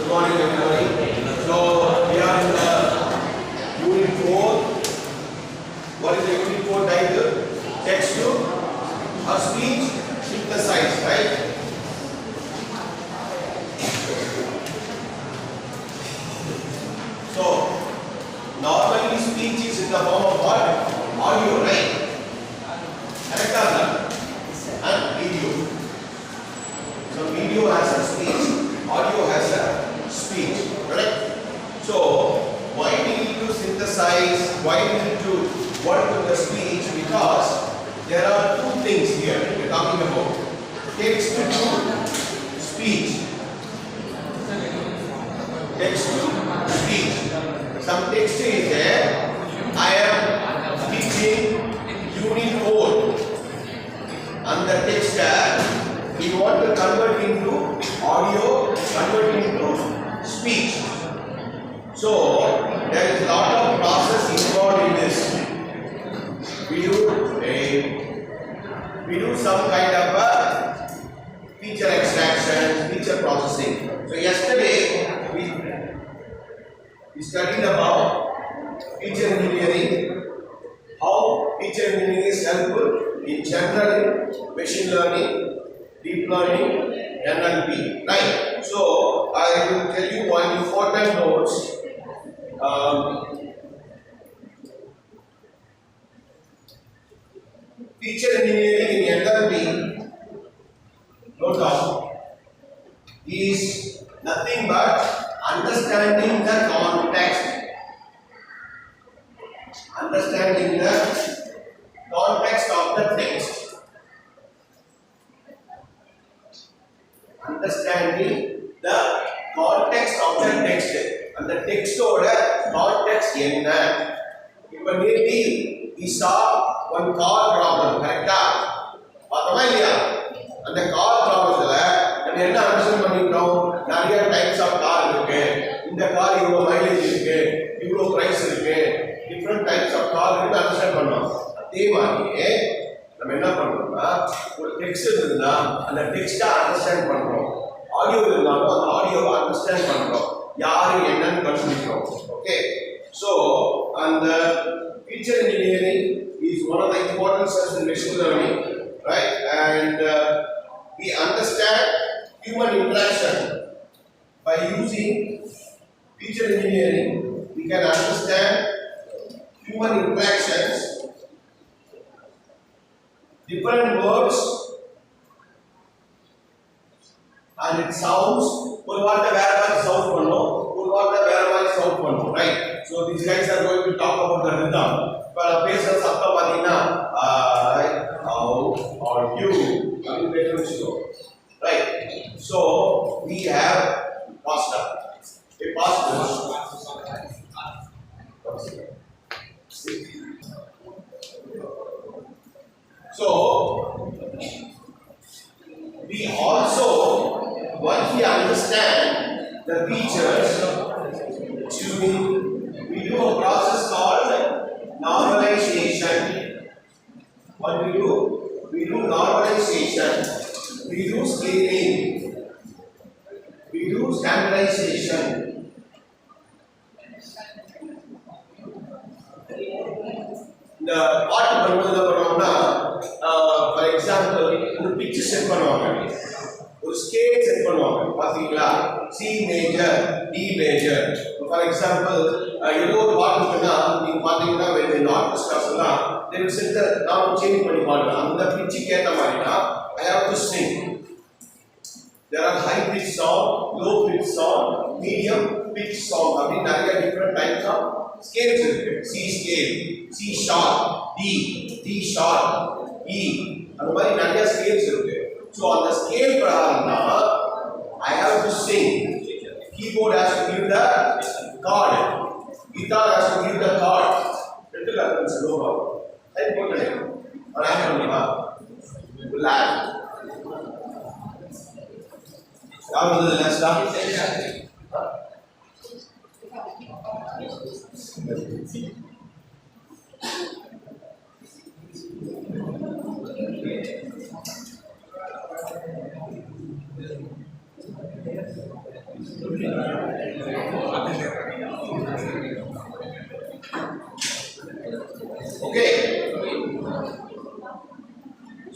Good morning, everybody. So we are in the Unit 4. What is the Unit 4 title? Text to or speech synthesize, right? So normally speech is in the form of what? Audio, right? Correct or not? And video. So video has a speech, audio has a speech, correct? So why we need to synthesize, why we need to work with the speech? Because there are two things here we are talking about. Text to speech. Text to speech. Some text is there. I am teaching Unit 4. And the text we want to convert into audio, convert into speech. So there is a lot of process involved in this. We do some kind of a feature extraction, feature processing. So yesterday we studied about feature engineering, how feature engineering is helpful in general machine learning, deep learning, NLP, right? So I will tell you one important notes. Feature engineering in NLP, no doubt, is nothing but understanding the context. Understanding the context of the text. Understanding the context of the text. And the text oda context enna. If maybe we saw one car problem, correct? And the car problem we என்ன understand பண்ணிட்டோம், நிறைய types of car இருக்கு, இந்த car இவ்வளோ mileage இருக்கு, இவ்வளோ price இருக்கு, different types of car இருக்கு அண்டர்ஸ்டாண்ட் பண்ணோம். அதே மாதிரியே நம்ம என்ன பண்றோம்னா ஒரு டெக்ஸ்ட் இருந்தா அந்த டெக்ஸ்ட்டை அண்டர்ஸ்டாண்ட் பண்றோம், ஆடியோ இருந்தாலும் அந்த ஆடியோவை அண்டர்ஸ்டாண்ட் பண்றோம், யாரு என்னன்னு கண்டுபிடிக்கிறோம். ஓகே, ஸோ அந்த feature engineering is one of the important steps in machine learning, right? And we understand human interaction by using feature engineering. We can understand human interactions, different words, and it sounds. ஒரு வார்த்தை வேற மாதிரி sound பண்ணும், ஒரு வார்த்தை வேற மாதிரி sound பண்ணும், right? So these guys are going to talk about the rhythm. இப்ப பேசுற சத்தம் பாத்தீங்கன்னா how or you அப்படின்னு பேசுறோம், right? So we have pasta. A pasta. So we also, once we understand the features, we do a process called normalization. What we do? We do normalization, we do scaling, we do standardization. The part பண்ணும்போது என்ன for example ஒரு pitch set பண்ணுவாங்க, ஒரு scale set பண்ணுவாங்க, பாத்தீங்களா? C major, D major. For example ஏதோ ஒரு பாட்டு இருக்குன்னா நீங்க பாத்தீங்கன்னா when the orchestras எல்லாம் they will set the நான் சேஞ்ச் பண்ணி பாடுவேன், அந்த pitch ஏத்த மாதிரினா I have to sing. There are high pitch sound, low pitch sound, medium pitch sound. அப்படி நிறைய different types of scales இருக்கு. C scale, C sharp, D sharp, E, அந்த மாதிரி நிறைய scales இருக்கு. So அந்த scale பிரகாரம்னா I have to sing. Keyboard has to give the chord, guitar has to give the chord. எடுத்துக்காட்டு சொல்லுவா டைப் போடுறேன் நான் பண்ணுமா லாக் யாவது லாஸ்டா Okay.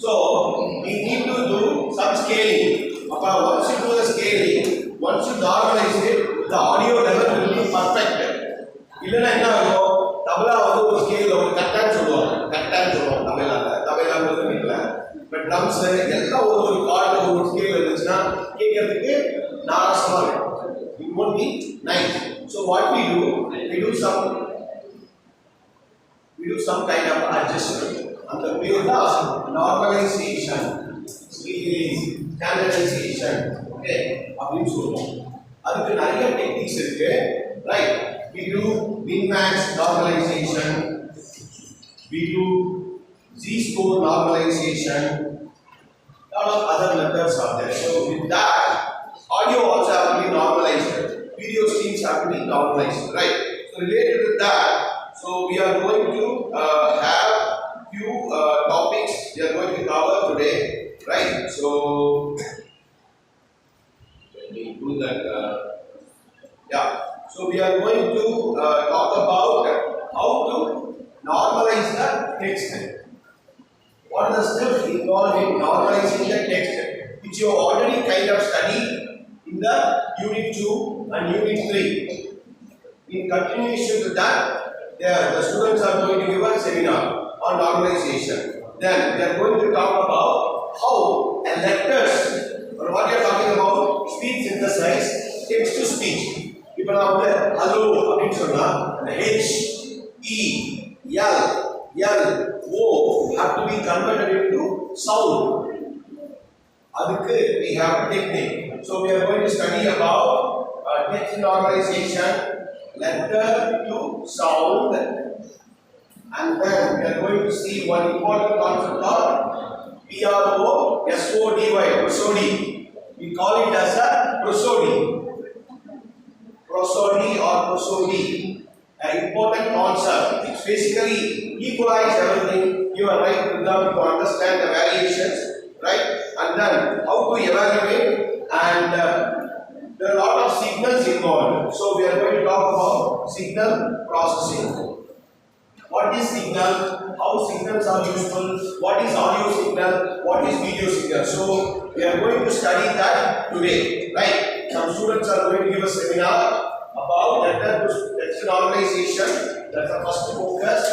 So we need to do some scaling. Once you do the scaling, once you normalize it, the audio level will be perfect. இல்லைன்னா என்ன ஆகும்? தபலா வந்து ஒரு ஸ்கேல் ஒரு கட்டான்னு சொல்லுவாங்க தமிழ்நாட்டில் இல்லை. பட் ட்ரம்ஸ் எல்லாம் ஒரு கார்டில் ஒரு ஸ்கேல் இருந்துச்சுன்னா கேட்கறதுக்கு நாராசமாக இருக்கும். It won't be nice. So what we do some kind of adjustment. And the way of normalization, scaling, standardization. Okay, அப்படின்னு சொல்லுவோம். அதுக்கு நிறைய டெக்னிக்ஸ் இருக்கு, right? We do min-max normalization, we do z-score normalization, a lot of other methods are there. So with that, audio also have to be normalized, video streams have to be normalized, right? So related to that, so we are going to have few topics we are going to cover today, right? So let me do that. Yeah. So we are going to talk about how to normalize the text. What are the steps involved in normalizing the text, which you already kind of studied in the Unit 2 and Unit 3. In continuation to that, the students are going to give a seminar on normalization. Then they are going to talk about how a letters, or what you are talking about, speech synthesize text to speech. இப்போ நான் வந்து hello அப்படின்னு சொன்னா அந்த H, E, L, O have to be converted into sound. அதுக்கு we have a technique. So we are going to study about text normalization, letter to sound, and then we are going to see one important concept called Prosody. Prosody. We call it as a prosody. Prosody or prosody, an important concept. It's basically equalize everything. You are right rhythm to understand the variations, right? And then how to evaluate, and there are a lot of signals involved. So we are going to talk about signal processing. What is signal? How signals are useful? What is audio signal? What is video signal? So we are going to study that today, right? Some students are going to give a seminar about text normalization. That's the first focus.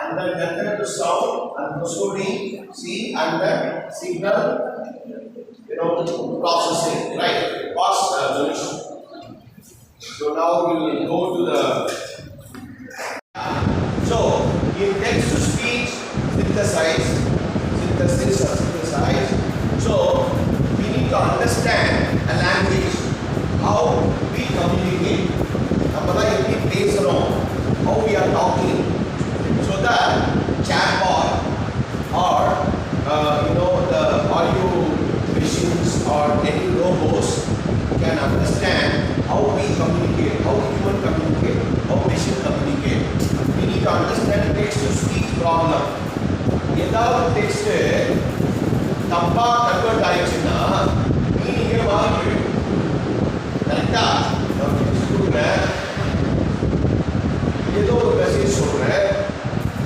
And then letter to sound and prosody, see, and then signal, processing, right? Past solution. So now we will go to the. So in text to speech synthesis. So we need to understand a language, how we communicate, how we are talking, so that chatbot or the audio machines or any robots can understand how we communicate, how human communicate, how machine communicate. We need to understand text to speech problem. ஏதாவது text தப்பா convert ஆயிடுச்சுன்னா மீனிங்கே மாறி போயிடும். கரெக்டா? நான் text கொடுக்குறேன், ஏதோ ஒரு மெசேஜ் சொல்றேன்,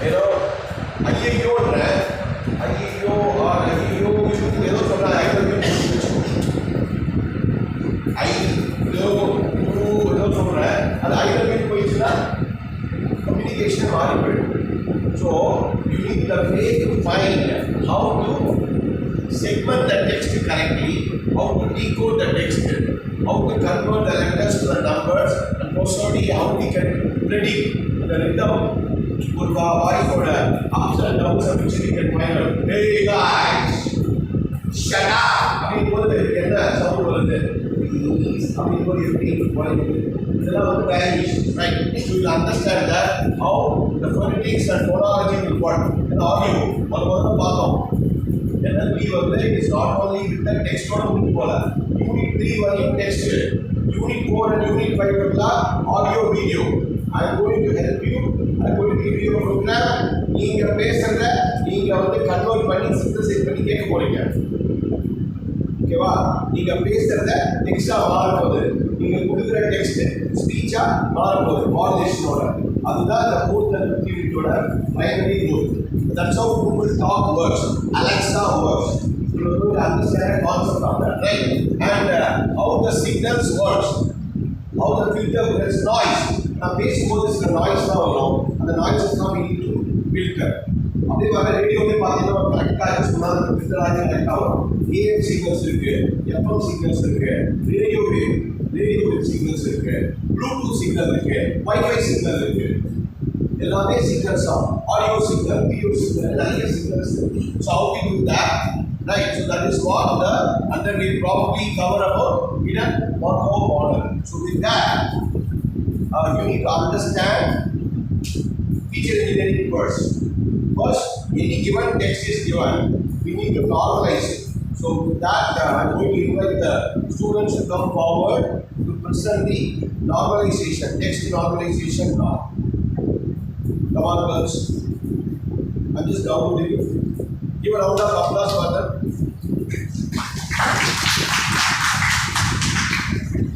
ஏதோ ஐயையோன்றேன், ஐயோ ஏதோ சொல்றேன், ஏதோ சொல்றேன், அது ஐதோ போயிடுச்சுன்னா கம்யூனிகேஷன் மாறி போயிடும். So you need the way to find how to segment the text correctly, how to decode the text, how to convert the letters to the numbers, and prosody, how we can predict the rhythm. Good voice for after and downs of which we can find out. Hey guys, shut up! I mean, what the sound was there? I mean, what do you think? Right? So you understand that how the phonetics and phonology will work in audio. NLP is not only with the text on Unit 3 only text, Unit 4 and Unit 5 audio video. I am going to help you. I am going to give you a program. You can convert money synthesis. ஓகேவா? நீங்க பேசுறத டெக்ஸ்டா மாறப்போகுது, நீங்க கொடுக்குற text ஸ்பீச்சா மாறப்போகுது மாடுலேஷனோட. அதுதான் இந்த மூட் அண்ட் ஆக்டிவிட்டியோட primary goal. That's how Google Talk works. Alexa works. You are going to understand the concept of that, right? And how the signals works. How the filter gets noise. நான் பேசும்போது சில noise தான் வரும். அந்த noises தான் we need to filter. அப்படியே வர ரேடியோவே பார்த்தீங்கன்னா கரெக்டாக சொன்னால் அந்த ஃபில்டர் ஆகி கரெக்டாக வரும். ஏஎம் சிக்னல்ஸ் இருக்கு, எஃப்எம் சிக்னல்ஸ் இருக்கு, ரேடியோ வேவ் சிக்னல்ஸ் இருக்கு, ப்ளூடூத் சிக்னல் இருக்கு, வைஃபை சிக்னல் இருக்கு. எல்லாமே சிக்னல்ஸ் தான். ஆடியோ சிக்னல், வீடியோ சிக்னல், நிறைய சிக்னல்ஸ் இருக்கு. So how we do that, right? So that is what the, and then we probably cover about in a one more model. So with that, you need to understand feature engineering first. First, any given text is given, we need to normalize it. So with that, I'm going to invite the students to come forward to present the normalization, text normalization now. Come on, girls. I'm just downloading it. Give a round of applause for them.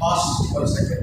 Pause for a second.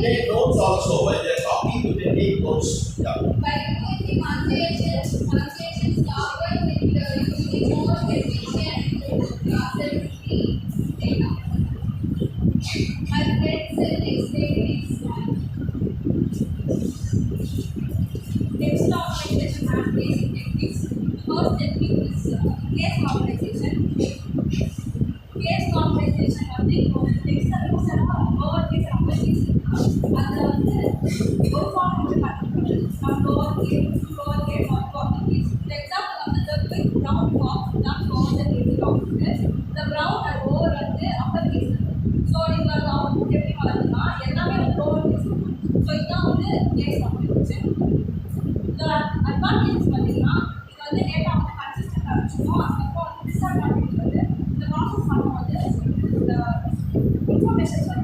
Take notes also when they are talking. You can take notes. Yeah. By doing the punctuation stopper with using more efficient process the data. My friend said next day is text normalization has basic techniques. The first technique is case normalization. Case normalization வந்து இப்போ text அனுப்பிச்சா lower case upper case அதில் வந்து ஒரு form வந்து பண்ணுறது நம்ம lower case upper case இந்த எக்ஸாம்பிள் வந்து the big brown box தான் lower the case doctor the brown and over வந்து அப்பர் கேஸ். ஸோ இந்த அவுட்புட் எப்படி வருதுன்னா எல்லாமே வந்து ஓவர் கேஸ். ஸோ இதுதான் வந்து கேஸ் normalization. இந்த அட்வான்டேஜ் பார்த்தீங்கன்னா இது வந்து டேட்டா வந்து கன்சிஸ்டன்டாக வச்சுக்கணும். அதுக்கப்புறம் வந்து டிஸ்அட்வான்டேஜ் வந்து இந்த ப்ராசஸ் பண்ணும்போது இந்த இன்ஃபர்மேஷன்ஸ் வந்து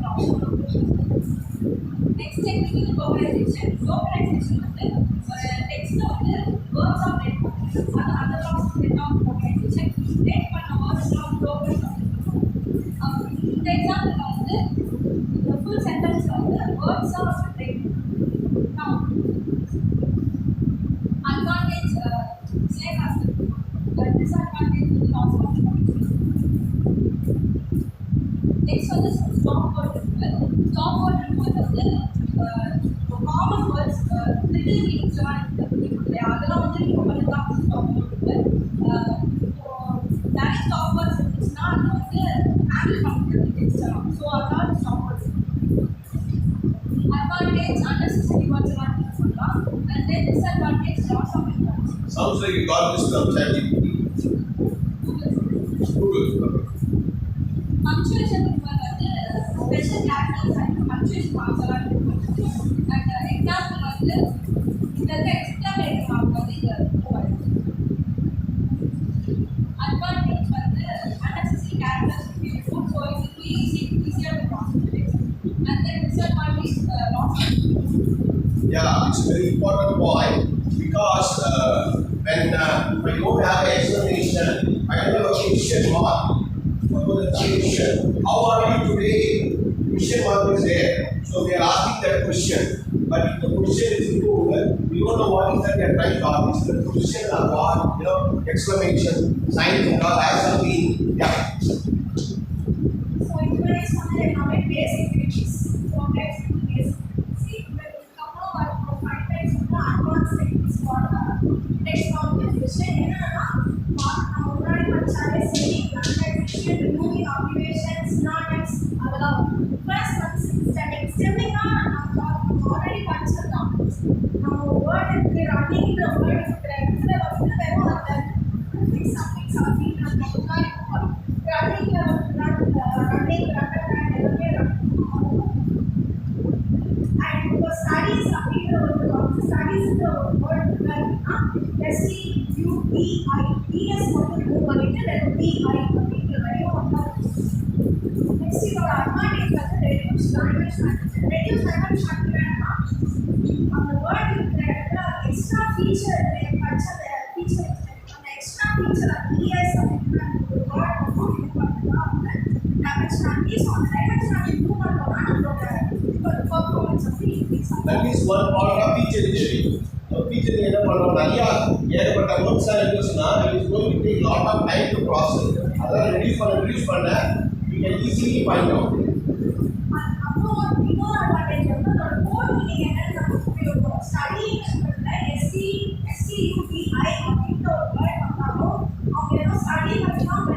நெக்ஸ்ட் டெக்னிக் லோக்கலைசேஷன். லோக்கலைசேஷன் வந்து ஒரு டெக்ஸ்ட்டை வந்து வேர்ட்ஸாக பிரேக் பண்ணுறது. அந்த ப்ராசஸ் என்ன லோக்கலைசேஷன் பிரேக் பண்ண வேர்ட்ஸ்லாம் லோக்கல் இந்த எக்ஸாம்பிள் வந்து இந்த ஃபுல் சென்டென்ஸ் வந்து வேர்ட்ஸாக பிரேக் பண்ணணும். Advantage same as disadvantage with loss of next one is stop word removal. Stop word removal வந்து common words little meanings அதெல்லாம் வந்து நீங்கள் பண்ணலாம். ஸ்டாப் word நிறைய ஸ்டாப் வேர்ட்ஸ் இருந்துச்சுன்னா அதை வந்து ஹேண்டில் பண்ணுறது டெக்ஸ்டெல்லாம். ஸோ அதனால stop words. Advantage unnecessary words எல்லாம் யூஸ் பண்ணலாம். And then disadvantage loss of importance. Sounds like you got this from ChatGPT. Google. Punctuation removal வந்து special characters and punctuation marks எல்லாம் use பண்ணுவோம். And example வந்து இந்த exclamation mark வந்து இங்க போவாங்க. Advantage வந்து unnecessary characters இருக்கும். So it will be easier to process the text. And then disadvantage loss of. Yeah, it's a very important point because when you don't have an explanation, I don't have a question mark. Suppose a question, how are you today? Question mark is there. So we are asking that question. But if the question is good, we don't know what is that they are trying to ask. Is the question or what? Exclamation, sign, or has something. Yeah. So it's one basic things. So let's do this. See, when we come over for 5 times of the advanced techniques for text comprehension, already mentioned saying, translation, removing abbreviations, synonyms, allow. First one is stemming. Stemming already mentioned now. Now word is running the word is something and the studies studies the word STUDI what to do then BI next your advantage reduce language on the word extra feature feature an extra feature ES word is on performance of the That is one part of feature engineering. Feature engineering words are it is going to take a lot of time to process. Other reduce you can easily find out. Studying STUDI studying represent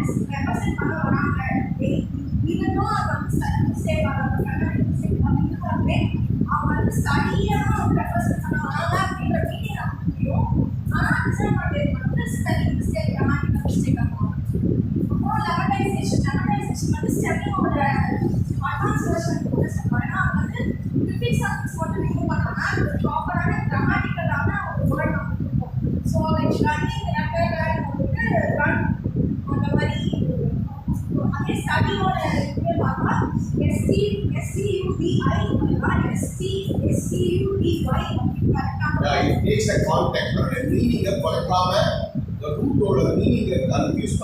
even though mistake study represent spelling mistake, grammatical mistake. Levelization stepping over the advanced version prefix what remove proper grammatical word. So like running, run on the very study or STUDI It takes a context or a meaning of the root or the meaning confused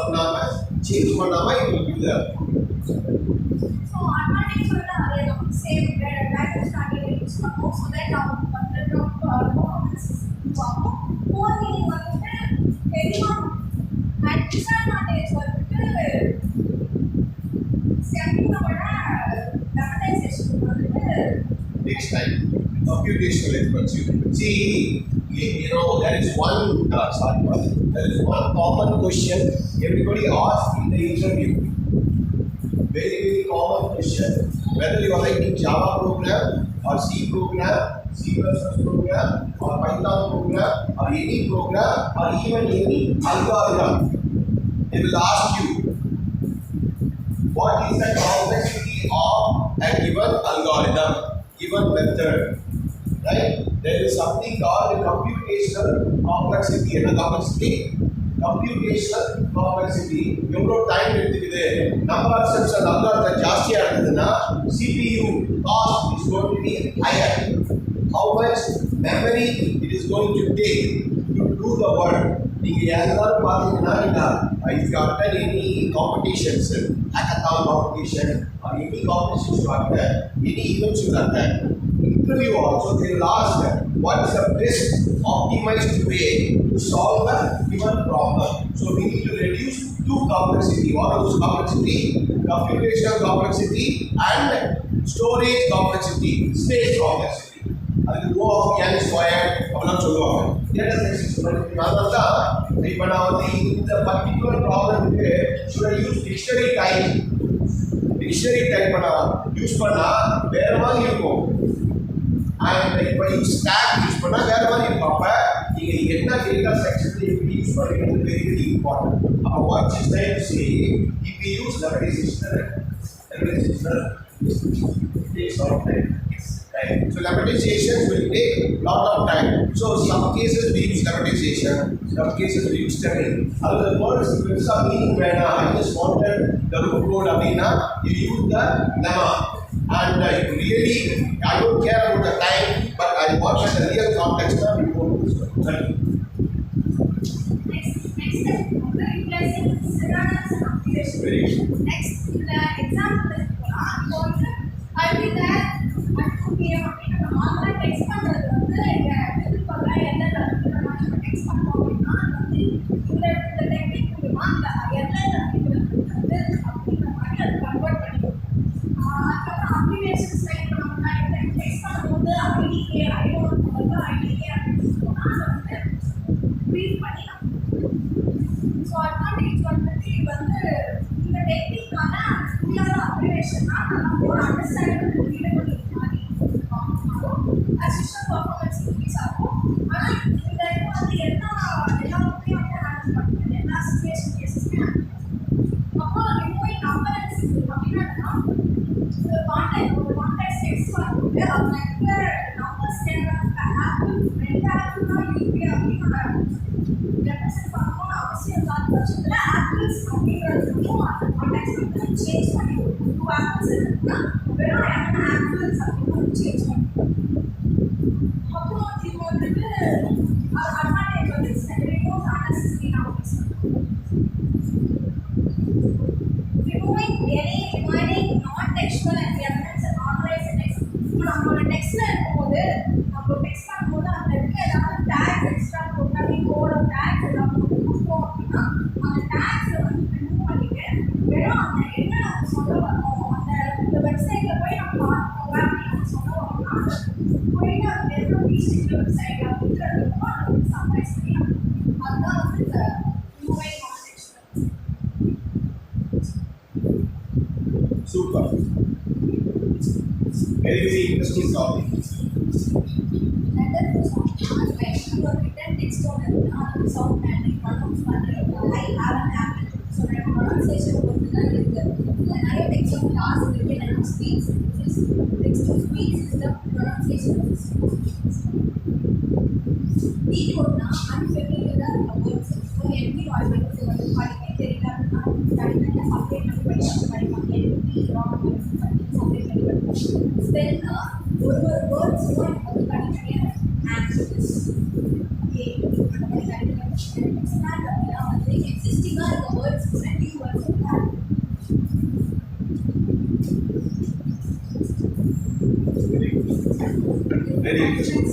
change it will give the so advantage for the same language started so that performance more meaning everyone and disadvantage stepping over levelization takes time. Computational expertise. See, there is one common question everybody asks in the interview. Very, very common question. Whether you are writing Java program or C program, C++ program or Python program or any program or even any algorithm, they will ask you what is the complexity of a given algorithm, given method. Right? There is something called computational complexity. Computational complexity. Number time number of steps and CPU cost is going to be higher. How much memory it is going to take to do the work? If you have done any competitions, hackathon competition, or any competitions you have done, any events you have done, interview also they will ask what is the best optimized way to solve a given problem. So we need to reduce two complexity. What are those complexity? Computational complexity and storage complexity, space complexity. அது O of n squared அப்படிலாம் சொல்லுவாங்க. Data science அதனால தான் இப்போ நான் இந்த particular ப்ராப்ளம்க்கு should I use dictionary type use பண்ணா வேற மாதிரி இருக்கும். And இப்போ யூஸ் ஸ்டாக் யூஸ் பண்ணா வேற மாதிரி இருக்கும். அப்ப நீங்க என்ன டேட்டா ஸ்ட்ரக்சர் எப்படி யூஸ் பண்றீங்க very very important. அப்ப what is trying to say if we use levelization takes a lot of time. Right. So levelization will take a lot of time. So some cases we use levelization, some cases we use stemming. Other words, if some meaning when I just wanted the root word abina, you use the lemma. And really, I don't care about the time, but I want the real context of the step வந்து replacing synonyms and abbreviations. Very good. Next இந்த example எடுத்துக்கலாம். இப்போ வந்து I'll be there at 2 p.m. அப்படின்னு நம்ம நார்மலா text பண்றது வந்து இங்க இதுக்குள்ள எல்எல் அப்படிங்கிற மாதிரி டெக்ஸ்ட் பண்ணோம் அப்படின்னா அது வந்து இந்த டெக்னிக் மூலமா அந்த எல்எல் அப்படிங்கிறது வந்து அப்படிங்கிற மாதிரி அது கன்வெர்ட் பண்ணிடும். அதுக்கப்புறம் அப்ளிகேஷன்ஸ் லைக் நம்ம டெக்ஸ்ட் பண்ணும்போது ஐடிகே ஐடோன் வந்து ஐடிகே அப்படின்னு சொன்னா அதை வந்து ப்ரீஃப் பண்ணிடலாம். ஸோ அட்வான்டேஜ் வந்துட்டு இது வந்து இந்த டெக்னிக்கான ஃபுல்லான அப்ளிகேஷன் தான் நம்ம ஒரு அண்டர்ஸ்டாண்டிங் ரீடபிள் மாதிரி அஸ் யூஷுவல் பர்ஃபார்மன்ஸ் இன்க்ரீஸ் ஆகும். ஆனால் இந்த இது வந்து எல்லாத்தையும் வந்து ஹேண்டில் பண்ணுறது எல்லா சிச்சுவேஷன் கேசஸ்மே ஹேண்டில் பண்ணுறது. அப்போ ரிமூவிங் நம்பர்ஸ் அப்படின்னா ஒரு கான்டெக்ட் டெக்ஸ்ட் வரும்போது அது நெட்டில் நம்பர்ஸ் தேவையான ஆப்பிள் 2 ஆப்பிள் தான் இருக்குது அப்படின்னு ரெப்ரசென்ட் பண்ணணும்னு அவசியம் இல்லாத பட்சத்தில் ஆப்பிள்ஸ் அப்படிங்கிறதுக்கும் அந்த கான்டெக்ட் வந்து சேஞ்ச் பண்ணிடுவோம். 2 ஆப்பிள்ஸ் இருக்குன்னா வெறும் ஆப்பிள்ஸ் அப்படின்னு சேஞ்ச் பண்ணிடுவோம். அப்புறம் இது வந்துட்டு அட்வான்டேஜ் வந்து remove unnecessary numbers. Removing any remaining non-textual elements and normalized text. இப்போ நம்மளோட டெக்ஸ்ட்ல இருக்கும்போது நம்ம டெக்ஸ்ட் பண்ணும்போது அந்த இடத்துல ஏதாவது டேக்ஸ் எக்ஸ்ட்ரா போட்டாலே கோட டேக்ஸ் ஏதாவது கொடுத்தோம் அப்படின்னா அந்த டேக்ஸை வந்து ரிமூவ் பண்ணிட்டு வெறும் அந்த என்ன நம்ம சொல்ல வரோம் அந்த வெப்சைட்ல போய் நம்ம பார்க்கோங்க அப்படின்னு நம்ம சொல்ல வரோம்னா போயிட்டு அந்த எவ்வளோ ரீச் வெப்சைட் அப்படிங்கிறதுக்கும் அதை வந்து சம்மரைஸ் பண்ணிடலாம். அதுதான் வந்து இந்த removing non-textual. Super. Very, very interesting topic. Letter to sound like your written text on the sound and pronounce I have an apple. So my pronunciation would be like when I text of class written and speech is text to speech is the pronunciation of the speech. Decode na unfamiliar words. So NP or படிக்க தெரியல அப்படின்னா subject நம்ம படிச்சு படிப்பாங்க. NP wrong subject படிப்பாங்க. Then ஒரு words வந்து தனித்தனியாக ஆக்சிஸ் ஏ அந்த மாதிரி தனித்தனியாக எக்ஸ்பேண்ட் அப்படின்னா வந்து எக்ஸிஸ்டிங்காக இருக்க வேர்ட்ஸ் கூட new words Very interesting.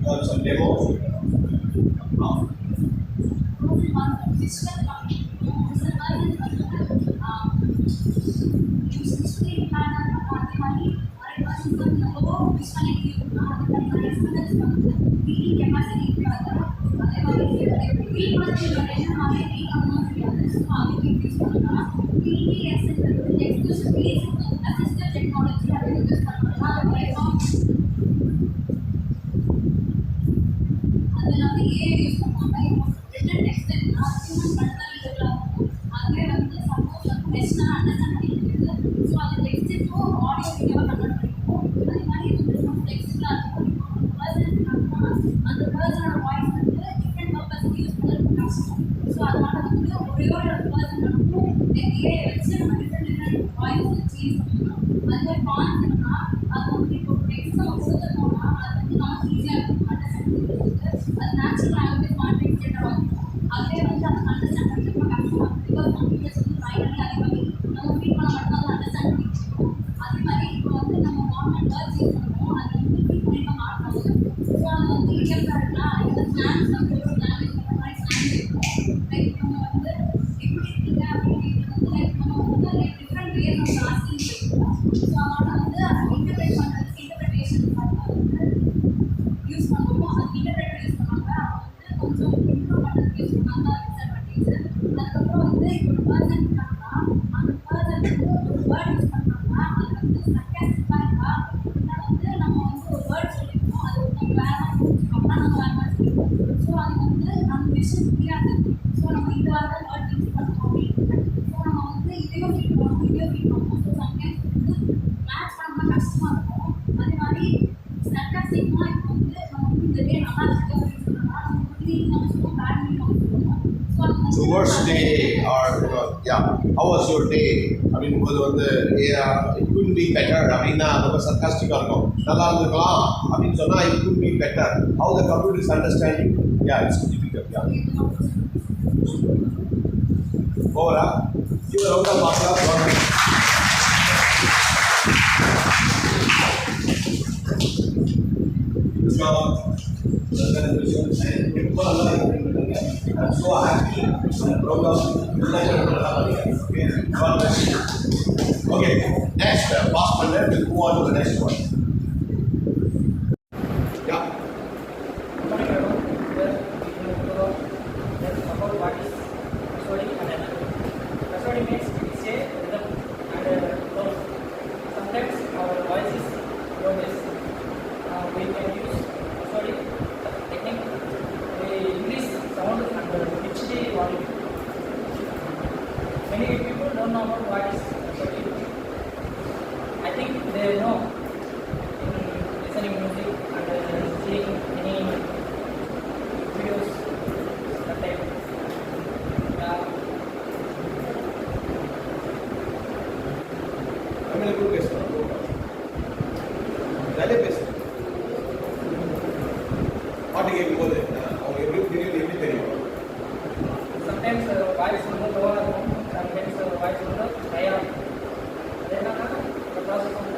Very some demos. person வந்து ரொம்ப விஷ் பண்ணிட்டு இருக்கா அது மாதிரி எக்ஸ்பீரியன்ஸ் வந்து ரீடிங் கெப்பாசிட்டி இருக்காது அதே மாதிரி ரீட் பண்ணி என்ன மாதிரி ரீட் பண்ணணும் தெரியாது ஸோ அதுக்கு யூஸ் பண்ணலாம் டிடிஎஸ்ன்றது டெக்ஸ்ட் ஸ்பீச் அசிஸ்டன்ட் டெக்னாலஜி அதை யூஸ் பண்ணலாம் அதில் வந்து ஏஐ யூஸ் பண்ணுவாங்க இப்போ என்ன டெக்ஸ்ட் இருக்குன்னா ஹியூமன் கண்டென்ட் அதுவே வந்து சப்போஸ் வந்து டெக்ஸ்ட்னா அண்டர்ஸ்டாண்ட் பண்ணிக்கிறது ஸோ அது டெக்ஸ்ட்டுக்கும் ஆடியோ வீடியோவாக கன்வெர்ட் பண்ணிப்போம் அதே மாதிரி வந்து நம்ம டெக்ஸ்ட்லாம் இருக்கும் பர்சன் இருக்காங்கன்னா அந்த பர்சனோட வாய்ஸ் வந்து டிஃப்ரெண்ட் பர்பஸ்க்கு யூஸ் பண்ணுறது கஷ்டம் ஸோ அதனால வந்து ஒரே ஒரு பர்சன் மட்டும் ஏஐ வச்சு நம்ம டிஃப்ரெண்ட் வாய்ஸ் சேஞ்ச் பண்ணலாம் அதுவே பாயிண்ட் என்னன்னா அது வந்து இப்போ டெக்ஸ்ட் நம்ம கொடுத்துருக்கோம்னா அது வந்து நமக்கு ஈஸியாக இருக்கும் அண்டர்ஸ்டாண்ட் பண்ணுறதுக்கு அது நேச்சுரல் லாங்குவேஜ் மார்க்கெட் ஆகும் அதே வந்து அதை அண்டர்ஸ்டாண்ட் பண்ணுறது ரொம்ப கஷ்டம் பிகாஸ் கம்ப்யூட்டர்ஸ் வந்து ஃபைனலி அதே மாதிரி நம்ம ஃபீல் பண்ண மட்டும் அதை அண்டர்ஸ்டாண்ட் பண்ணிக்கணும் அதே மாதிரி இப்போ வந்து நம்ம நார்மல் வேர்ட்ஸ் யூஸ் பண்ணுவோம் அது வந்து ஃபீல் பண்ணிக்க மாட்டாங்க ஸோ அது வந்து இயற்கைனா இந்த ஸ்லாங்ஸ் வந்து ஒரு லாங்குவேஜ் இந்த மாதிரி ஸ்லாங் இருக்கும் லைக் நம்ம வந்து எப்படி இருக்கீங்க அப்படின்னு வந்து லைக் நம்ம வந்து like different ways of asking இருக்கும் ஸோ அதனால வந்து இன்டர்பிரேட் பண்ணுறதுக்கு இன்டர்பிரேஷன் வந்து யூஸ் பண்ணுவோம் அது இன்டர்பிரேட்டர் யூஸ் பண்ணாங்க அவங்க வந்து கொஞ்சம் இம்ப்ரூவ் பண்ணுறதுக்கு யூஸ் பண்ணாங்க டிஸ்அட்வான்டேஜ் அதுக்கப்புறம் வந்து இப்போ ஒரு பர்சன் இருக்காங்கன்னா அந்த பர்சன் வந்து ஒரு வேர்ட் யூஸ் பண்ணாங்கன்னா அது வந்து சர்க்காஸ்டிக்காக இருக்கா அப்படின்னா வந்து நம்ம வந்து ஒரு வேர்ட் சொல்லியிருக்கோம் அது நம்ம வேற மாதிரி புரிஞ்சுக்கோம்னா நம்ம வேற மாதிரி சொல்லியிருக்கோம் ஸோ அது வந்து அந்த விஷயம் புரியாது ஸோ நம்ம இந்த வாரம் தான் வேர்ட் யூஸ் பண்ணுவோம் அப்படின்னு ஸோ நம்ம வந்து இதையும் ஃபீல் பண்ணுவோம் இதையும் ஃபீல் பண்ணுவோம் ஸோ சம்டைம்ஸ் வந்து மேட்ச் பண்ண கஷ்டமாக இருக்கும் அதே மாதிரி சர்க்காஸ்டிக்னா இப்போ வந்து நம்ம வந்து இந்த டே நல்லா இருக்கு அப்படின்னு சொன்னா நம்ம வந்து நம்ம சொல்லுவோம் பேட் நம்ம சொல்லுவோம் So worst day or yeah, how was your day? அப்படிங்கும்போது வந்து it couldn't be better அப்படின்னா ரொம்ப சர்க்காஸ்டிக்காக இருக்கும் நல்லா இருந்திருக்கலாம் அப்படின்னு சொன்னால் it could be better. How the computer is understanding? Yeah, it's difficult. Yeah. Over. Give a round of applause. I'm so happy. Okay, next, past one, we'll move on to the next one. Yeah. About what is Prosody and another. Prosody means it's a rhythm and tone. Sometimes our voice is low-bass. We can use Prosody technique. We increase sound and pitch the volume. Many people don't know about what is Prosody. I think they know in listening music and seeing any videos that type. Tamil கூட பேசணும் நிறைய பேசணும் பாட்டு கேட்கும்போது அவங்க எப்படி தெரியும் Sometimes voice வந்து lower இருக்கும், sometimes voice வந்து higher இருக்கும். அது என்னன்னா இந்த ப்ராசஸ் வந்து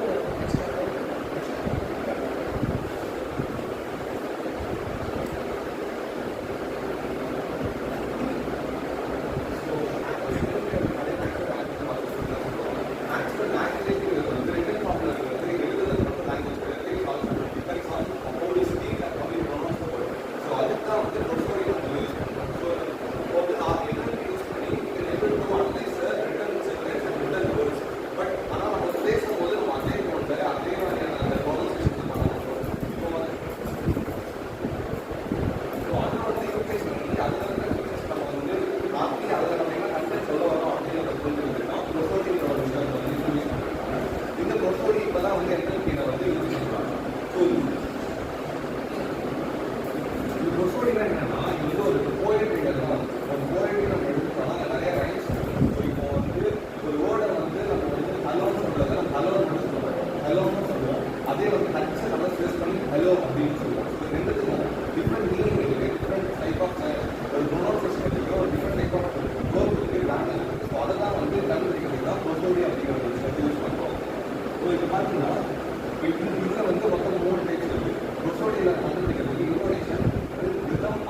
இதில் வந்து மொத்தம் 3 டைப்ஸ் இருக்குது. ப்ரொசோடியில் கண்டுபிடிக்கிறதுக்கு இன்ஃபர்மேஷன் ரிதம்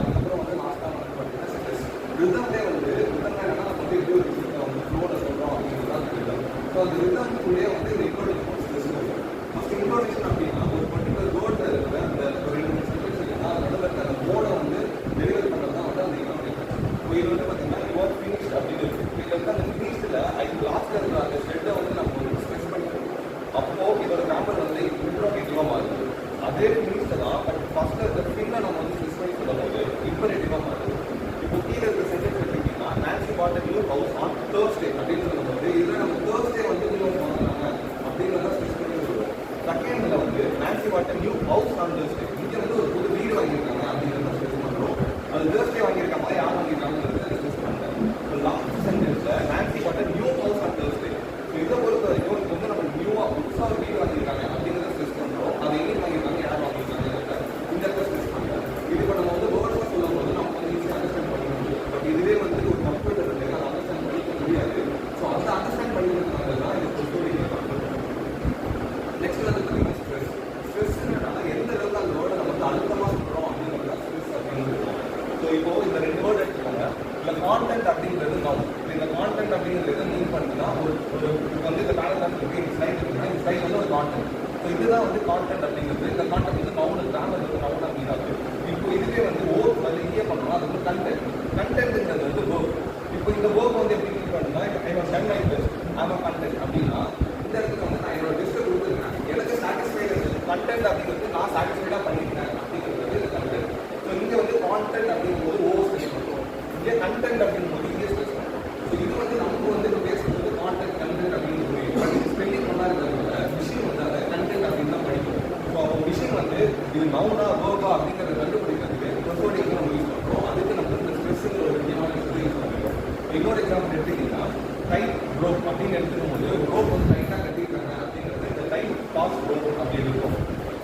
இப்போ இந்த 2 வேர்ட் எடுத்துக்கோங்க. இல்லை கான்டென்ட் அப்படிங்கிறது நவுன். இந்த கான்டென்ட் அப்படிங்கிறது எதை மீன் பண்ணுன்னா ஒரு இப்போ வந்து இந்த பேராகிராஃப் இருக்கு, இந்த ஸ்லைட் இருக்குன்னா இந்த ஸ்லைட் வந்து ஒரு கான்டென்ட். ஸோ இதுதான் வந்து கான்டென்ட் அப்படிங்கிறது. இந்த கான்டென்ட் வந்து நவுன் கிராமர் வந்து நவுனாக மீன் ஆகுது. இப்போ இதுவே வந்து ஓர்க் வந்து இங்கே பண்ணலாம், அது வந்து கண்டென்ட். கண்டென்ட்ங்கிறது வந்து வேர்க். இப்போ இந்த வேர்க் வந்து எப்படி மீன் பண்ணுன்னா I was done like this, I am content அப்படின்னா இந்த இடத்துல வந்து நான் என்னோட பெஸ்ட்டை கொடுத்துருக்கேன், எனக்கு சாட்டிஸ்ஃபைடு கண்டென்ட் அப்படிங்கிறது நான் சாட்டிஸ்ஃபைடாக பண்ணியிருக்கேன் அப்படிங்கிறது இந்த கண்டென்ட். ஸோ இங்கே வந்து கான்டென்ட் அப்படிங்கும்போது ஓவர் ஸ்பெஸ் பண்ணுறோம், இங்கே கண்டென்ட் அப்படிங்கும்போது இங்கே ஸ்பெஸ் பண்ணுறோம். ஸோ இது வந்து நமக்கு வந்து இப்போ பேசும்போது கான்டென்ட் கண்டென்ட் அப்படின்னு புரியும். பட் இது ஸ்பெல்லிங் நல்லா இருக்கிறதுனால விஷயம் வந்து அதை கண்டென்ட் அப்படின்னு தான் படிக்கும். ஸோ அப்போ விஷயம் வந்து இது நவுனா வேர்பா அப்படிங்கிறத கண்டுபிடிக்கிறதுக்கு ப்ரொசோடிங் நம்ம யூஸ் பண்ணுறோம். அதுக்கு நம்ம இந்த ஸ்ட்ரெஸ்ஸுங்கிற ஒரு முக்கியமான விஷயத்தை யூஸ் பண்ணுறோம். இன்னொரு எக்ஸாம்பிள் எடுத்துக்கிட்டீங்கன்னா டைட் ரோப் அப்படின்னு எடுத்துக்கும்போது ரோப் வந்து டைட்டாக கட்டியிருக்காங்க அப்படிங்கிறது இந்த டைட் பாஸ் ரோப் அப்படின்னு இருக்கும்.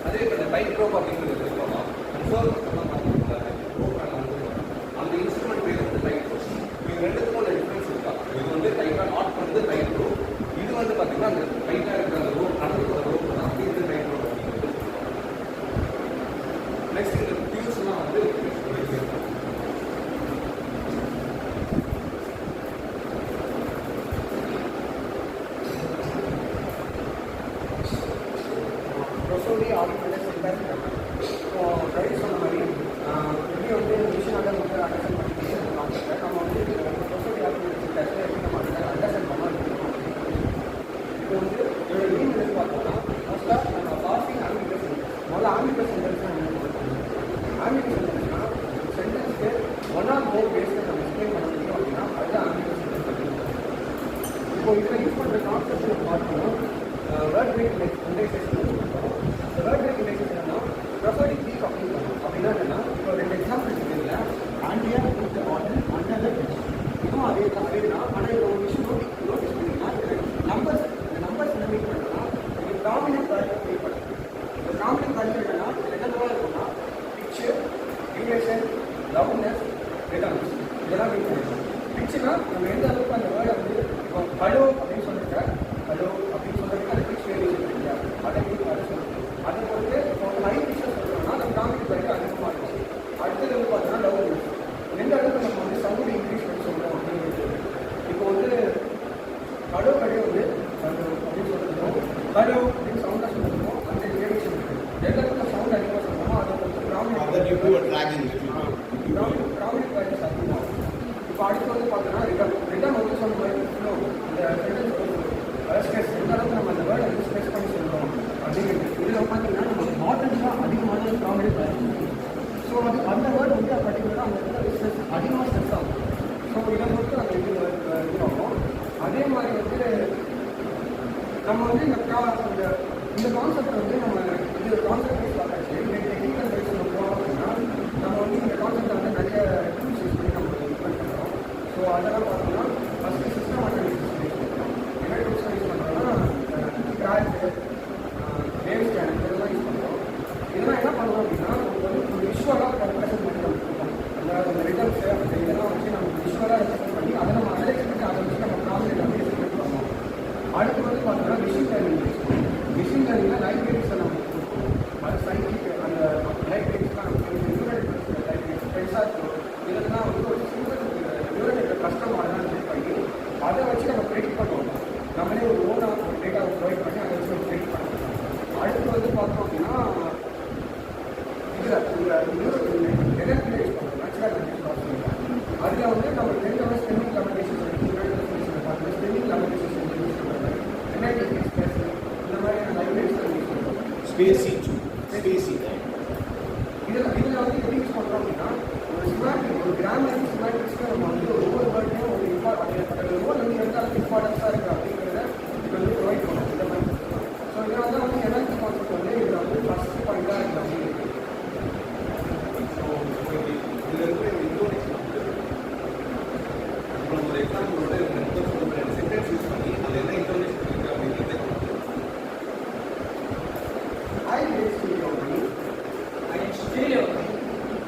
அதே இப்போ இந்த டைட் ரோப் அப்படிங்கிறது இருக்கோம்னா அந்த இன்ஸ்ட்ருமெண்ட் பேர் வந்து டைட் ரோப். இது ரெண்டுத்துக்கும் ஒரு டிஃப்ரென்ஸ் இருக்கா? இது வந்து டைட்டாக நாட் பண்ணுறது டைட் ரோப். இது வந்து பார்த்தீங்கன்னா அந்த டைட்டாக இருக்கிற அந்த ரோப் நடந்து போகிற ரோப் தான் அப்படிங்கிறது டைட் ரோப் அப்படிங்கிறது. நெக்ஸ்ட் இந்த டியூஸ்லாம் வந்து Prosody argument syntax. So, right சொன்ன மாதிரி எப்படி வந்து மிஷின் அண்டர்ஸ்டாண்ட் பண்ணிட்டு நம்ம வந்து Prosody argument syntax எப்படி நம்ம அண்டர்ஸ்டாண்ட் பண்ணலாம். இப்போ வந்து இதோட மீன் வந்து பார்த்தோம்னா ஃபர்ஸ்ட்டாக நம்ம பாசிங் ஆம்பிகஸ் முதல்ல ஆம்பிகஸ் சென்டென்ஸ் ஆம்பிகஸ் சென்டென்ஸ்னா சென்டென்ஸ்க்கு ஒன் ஆர் மோர் பேஸில் நம்ம எக்ஸ்பிளைன் பண்ண முடியும் அப்படின்னா அதுதான் ஆம்பிகஸ் சென்டென்ஸ். இப்போ இதில் யூஸ் பண்ணுற கான்செப்ட் பார்த்தோம்னா வேர்ட் பிரேக் இண்டெக்ஸேஷன். இந்த வேர்ட் பிரேக் இண்டெக்ஸேஷன் என்னன்னா Prosody வீக் அப்படின்னா என்னன்னா இப்போ 2 எக்ஸாம்பிள் இருக்குல்ல, ஆண்டியா with order under the bench. இதுவும் அதே தான் ஆனால் இதில் ஒரு விஷயம் நோட்டீஸ் பண்ணிங்கன்னா நம்பர்ஸ் என்ன மீட் பண்ணலாம், இது ப்ராமினன்ட் வேல்யூ மீட் பண்ணுறது. இந்த ப்ராமினன்ட் வேல்யூ என்னன்னா என்னென்னவா இருக்கும்னா பிக்சர், டியூரேஷன், லவுட்னஸ், ரிட்டர்ன்ஸ் இதெல்லாம் மீட் பண்ணிக்கலாம். பிக்சர்னா நம்ம எந்த அளவுக்கு அந்த வேர்டை வந்து இப்போ ஹலோ அப்படின்னு சொல்லியிருக்க ஹலோ அப்படின்னு சொல்றதுக்கு அந்த பிக்ஸ் வேரியேஷன் இல்லையா, அதை மீட் அதை சொல்லுவோம். அதை பொறுத்து இப்போ வந்து ஹை பிக்சர் சொல்கிறோம்னா அந்த ப்ராமினன்ட் வேல்யூ அதிகமாக இருக்கும். அடுத்தது வந்து பார்த்தோன்னா லவுட்னஸ், எந்த அளவுக்கு நம்ம வந்து சவுண்ட் இன்க்ரீஸ் பண்ணி சொல்கிறோம் அப்படிங்கிறது. இப்போ வந்து ஹலோ கடையை வந்து ஹலோ அப்படின்னு சொல்லிருக்கோம், ஹலோ அப்படின்னு சவுண்டாக சொல்லிருக்கோம், அந்த வேரியேஷன் இருக்குது. எந்த அளவுக்கு சவுண்ட் அதிகமாக சொல்கிறோமோ அதை பொறுத்து ப்ராமினன்ட் வேல்யூஸ் அதிகமாக. இப்போ அடுத்து வந்து பார்த்தோன்னா ரிட்டர்ன் வந்து சொன்ன மாதிரி இந்த சென்டென்ஸ் ஸ்ட்ரெஸ் எந்த அளவுக்கு நம்ம அந்த வேர்டை வந்து ஸ்ட்ரெஸ் பண்ணி சொல்கிறோம் அப்படிங்கிறது. இதில் பார்த்தீங்கன்னா நம்ம மாடல்ஸாக அதிகமான ப்ராமினன்ட் வேல்யூ. ஸோ அது அந்த வேர்டு வந்து பர்டிகுலராக அந்த இடத்துல ஸ்ட்ரெஸ் அதிகமாக ஸ்ட்ரெஸ் ஆகும். ஸோ இதை பொறுத்து அந்த இதுவாகும். அதே மாதிரி வந்து நம்ம வந்து இந்த கான்செப்ட் வந்து நம்ம இது கான்செப்ட் வைஸ் பார்த்தாச்சு. டெக்னிக்கல் வைஸ் சொல்கிறோம் அப்படின்னா நம்ம வந்து இந்த கான்செப்டை வந்து நிறைய டூல்ஸ் யூஸ் பண்ணி நம்ம இம்ப்ளிமெண்ட் பண்ணுறோம். ஸோ அதெல்லாம் பார்த்தோம்னா ஃபஸ்ட்டு சிஸ்டம் அனாலிசிஸ் யூஸ் பண்ணுறோம். என்ன டூல்ஸ் யூஸ் பண்ணுறோம்னா கிராஃப்ட், வேவ் ஸ்கேன் இதெல்லாம் யூஸ் பண்ணுறோம். இதெல்லாம் என்ன பண்ணுறோம் அப்படின்னா நம்ம வந்து ஒரு விஷுவலாக ரெப்ரசென்ட் பண்ணி நம்ம கொடுப்போம். அந்த ரிட்டர்ன்ஸு அந்த இதெல்லாம் வச்சு நம்ம விஷுவலாக ரெப்ரசென்ட் பண்ணி அதை நம்ம அனலைஸ் பண்ணி அதை வச்சு நம்ம ப்ராப்ளம் நம்ம எஸ்டிமேட் பண்ணுவோம். அடுத்து வந்து பார்த்தோம்னா மிஷின் லேர்னிங் யூஸ் பண்ணுவோம். மிஷின் லேர்னிங்கில் லைப்ரரிஸை நம்ம கொடுப்போம். அது சைக்கிக் அந்த லைப்ரரிஸ்லாம் நமக்கு நியூரல் லைப்ரரிஸ் பெருசாக இருக்கும். இதெல்லாம் வந்து ஒரு சிங்கிள் நியூரல் கஸ்டம் மாடலாக செட் பண்ணி அதை வச்சு நம்ம ப்ரெடிக்ட் பண்ணுவோம். நம்மளே ஒரு ஓனாக ஒரு டேட்டாவை ப்ரொவைட் பண்ணி அதை வச்சு நம்ம ப்ரெடிக்ட் பண்ணுவோம். அடுத்து வந்து பார்த்தோம் அப்படின்னா இதில் யூஸ் பண்ணுறோம் நேச்சுரல் லாங்குவேஜ் ப்ராசஸிங். அதில் வந்து நம்ம தெரிஞ்ச ஸ்பெல்லிங் கம்யூனிகேஷன் பார்த்து ஸ்பெல்லிங் கம்யூனிகேஷன் யூஸ் பண்ணுறது Spss இந்த மாதிரியான லைப்ரரிஸ் யூஸ் பண்ணுறோம். ஸ்பேசி இதில் வந்து எப்படி யூஸ் பண்ணுறோம் அப்படின்னா ஒரு சிமாட்டிக் ஒரு கிராமர் சிமாட்டிக்ஸ்க்கு நம்ம வந்து ஒவ்வொரு வேர்ட்டையும் ஒரு அந்த வேர்ட் வந்து எந்த அளவுக்கு இம்பார்ட்டன்ஸாக இருக்குது அப்படிங்கிறத இது வந்து ப்ரொவைட் பண்ணுவோம் இந்த மாதிரி. ஸோ இதில் வந்து என்எல்பி கான்செப்ட் வந்து இதில் வந்து ஃபஸ்ட் பாயிண்டாக இருக்குது அப்படிங்கிறது. ஸோ இதில் இருக்கிற இன்னொரு ஒரு எக்ஸாம்பிளோட சென்டென்ஸ் யூஸ் பண்ணி அது என்ன இன்ஃபர்மேஷன் இருக்குது அப்படிங்கிறத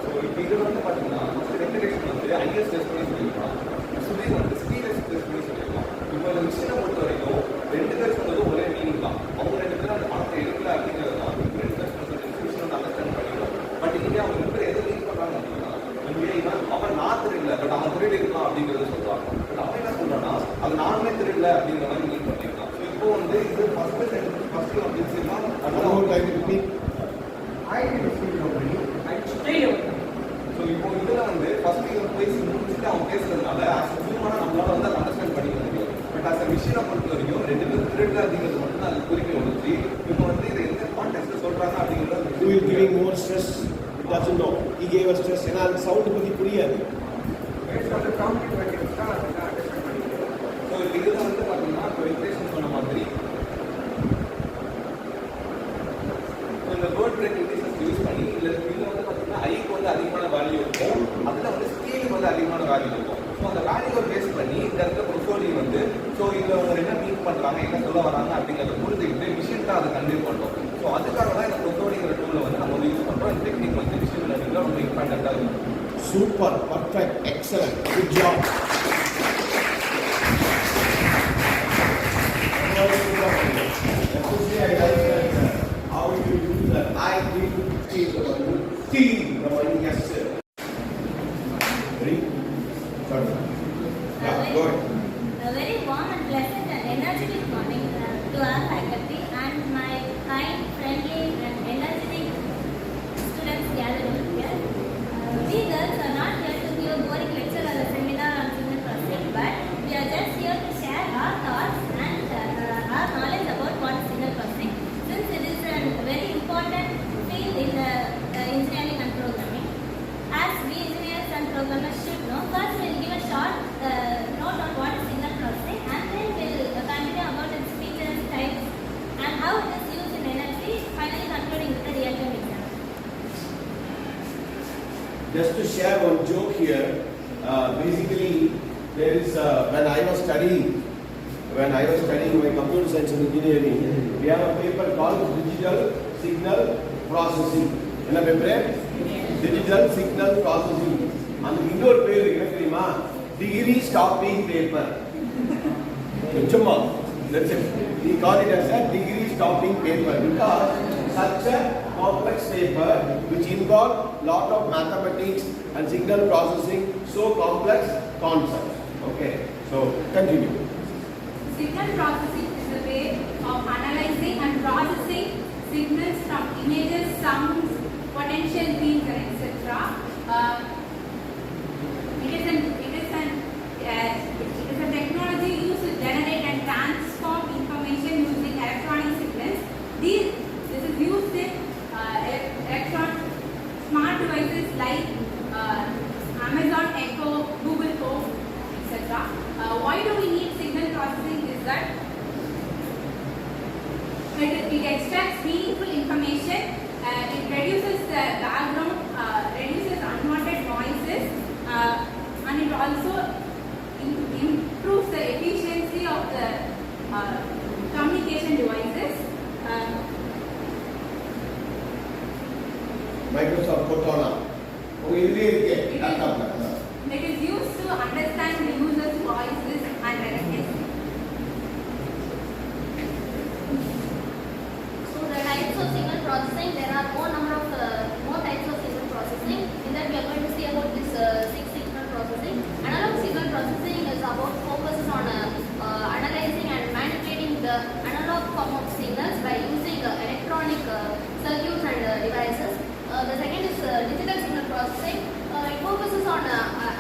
ஸோ இப்போ இது வந்து பார்த்தீங்கன்னா ஃபஸ்ட்டு ரெகுலேஷன் வந்து ஐஎஸ் டெஸ்ட் பண்ணி சொல்லியிருக்கலாம், சுதீர் வந்து ஸ்பீஸ் டெஸ்ட் பண்ணி சொல்லியிருக்கலாம். இப்போ இந்த மிஷினை பொறுத்த வரைக்கும் 2 பேர் சொன்னது ஒரே மீனிங் தான். அவங்க 2 பேரும் அந்த பணத்தை எடுக்கல அப்படிங்கிறது தான் 2 பேர் சொன்னது மிஷின் வந்து அண்டர்ஸ்டாண்ட் பண்ணிடும். பட் இங்கே அவங்க 2 பேர் எதை மீன் பண்ணுறாங்க அப்படின்னா இங்கே அவன் நான் தெரியல பட் அவன் திருடி இருக்கலாம் அப்படிங்கிறத சொல்றாங்க. பட் அவன் என்ன சொல்றான்னா அது நானுமே தெரியல அப்படிங்கிற மாதிரி மீன் பண்ணிக்கலாம். ஸோ இப்போ வந்து இது ஃபர்ஸ்ட் அப்படின்னு சொல்லலாம். ஸோ இப்போ இதுல வந்து ஃபர்ஸ்ட் இதை பேசி முடிச்சுட்டு அவன் பேசுறதுனால ஹியூமனா நம்மளால வந்து அண்டர்ஸ்டாண்ட் பண்ணிக்க முடியும். பட் அஸ் மிஷினை பொறுத்த வரைக்கும் ரெண்டு பேரும் திருடல அப்படிங்கிறது மட்டும் தான் அது குறிப்பை வந்துச்சு. இப்போ வந்து இதை எந்த கான்டெக்ட்ல சொல்றாங்க அப்படிங்கிறது who is giving more stress, it doesn't know. He gave us stress. ஏன்னா அந்த சவுண்ட் பத்தி புரியாது. ஸோ இதுல வந்து பார்த்தீங்கன்னா இப்போ இன்ட்ரேஷன் சொன்ன மாதிரி இந்த வேர்ட் பிரேக் இன்ட்ரேஷன்ஸ் யூஸ் பண்ணி இல்லை இதில் வந்து பார்த்தீங்கன்னா ஐக்கு வந்து அதிகமான வேல்யூ இருக்கும், அதில் வந்து ஸ்கேலுக்கு வந்து அதிகமான வேல்யூ இருக்கும். ஸோ அந்த வேல்யூவை பேஸ் பண்ணி இந்த இடத்துல ப்ரொசோடி வந்து ஸோ இதில் அவங்க என்ன மீன் பண்ணுறாங்க என்ன சொல்ல வராங்க அப்படிங்கிறத புரிஞ்சுக்கிட்டு மிஷின் தான் அதை கன்வே பண்ணுறோம். ஸோ அதுக்காக தான் இந்த ப்ரொசோடிங்கிற டூலை வந்து நம்ம வந்து யூஸ் பண்ணுறோம். இந்த டெக்னிக் வந்து மிஷின் லேர்னிங்கில் ரொம்ப இம்பார்ட்டண்ட்டாக இருக்கும். Super, perfect, excellent, good job. How you use that? I will teach the one. Teach the one. Yes, sir. Ready? Start. Yeah, go ahead. A very warm and pleasant and energetic morning to our faculty and my kind, friendly and energetic students gathered over here. We girls are not here to give a boring lecture or a seminar on signal processing, but we are just here to share our thoughts and our knowledge about what is signal processing, since it is a very important field in engineering and programming. As we engineers and programmers should know, first we will give a short note on what is signal processing, and then we will continue about its features, types, and how it is used in energy, finally concluding with the real-time example. Just to share one joke here, basically there is when I was studying my computer science and engineering, we have a paper called digital signal processing. என்ன paper? Digital signal processing. அந்த இன்னொரு பேர் என்ன தெரியுமா? Degree stopping paper. சும்மா that's it. We call it as a degree stopping paper because such a complex paper which involve lot of mathematics and signal processing, so complex concepts. Okay, so continue. Signal processing is a way of analyzing and processing signals from images, sounds, potential fields, and etc. It is a technology used to generate and transform information using electronic signals. This is used in smart devices like Amazon Echo, Google Home, etc. Why do we need signal processing? Is that it extracts meaningful information, it reduces the background, reduces unwanted noises, and it also improves the efficiency of the communication devices. Microsoft Cortana. உங்க இதுலயே இருக்கே லேப்டாப்ல. It is used to understand the user's voices and recognize. So the types of signal processing, there are more types of signal processing. In that we are going to see about this six signal processing. Analog signal processing is about focuses on analyzing and manipulating the analog form of signals by using electronic circuits and devices. The second is digital signal processing. It focuses on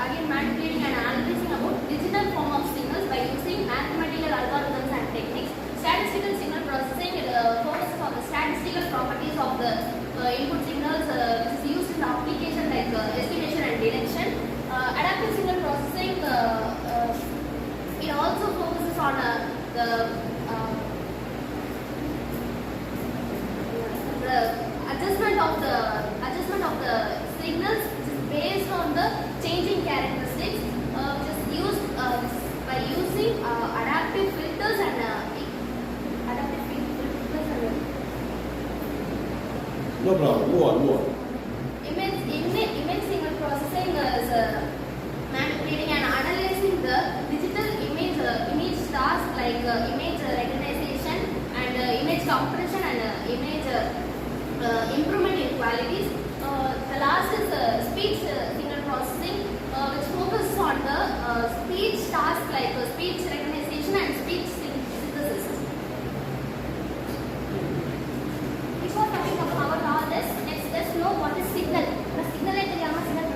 again manipulating and analyzing about digital form of signals by using mathematical algorithms and techniques. Statistical signal processing focuses on the statistical properties of the input signals, which is used in the application like estimation and detection. Adaptive signal processing it also focuses on the adjustment of the signals, which is based on the changing characteristics, which is used by using adaptive filters and No problem. Move on. image signal processing is manipulating and analyzing the digital image tasks like image recognition and image compression and image improvement in qualities. The last is speech signal processing. like speech recognition and speech synthesis. Before talking about all this, let's know what is signal. The signal is signal.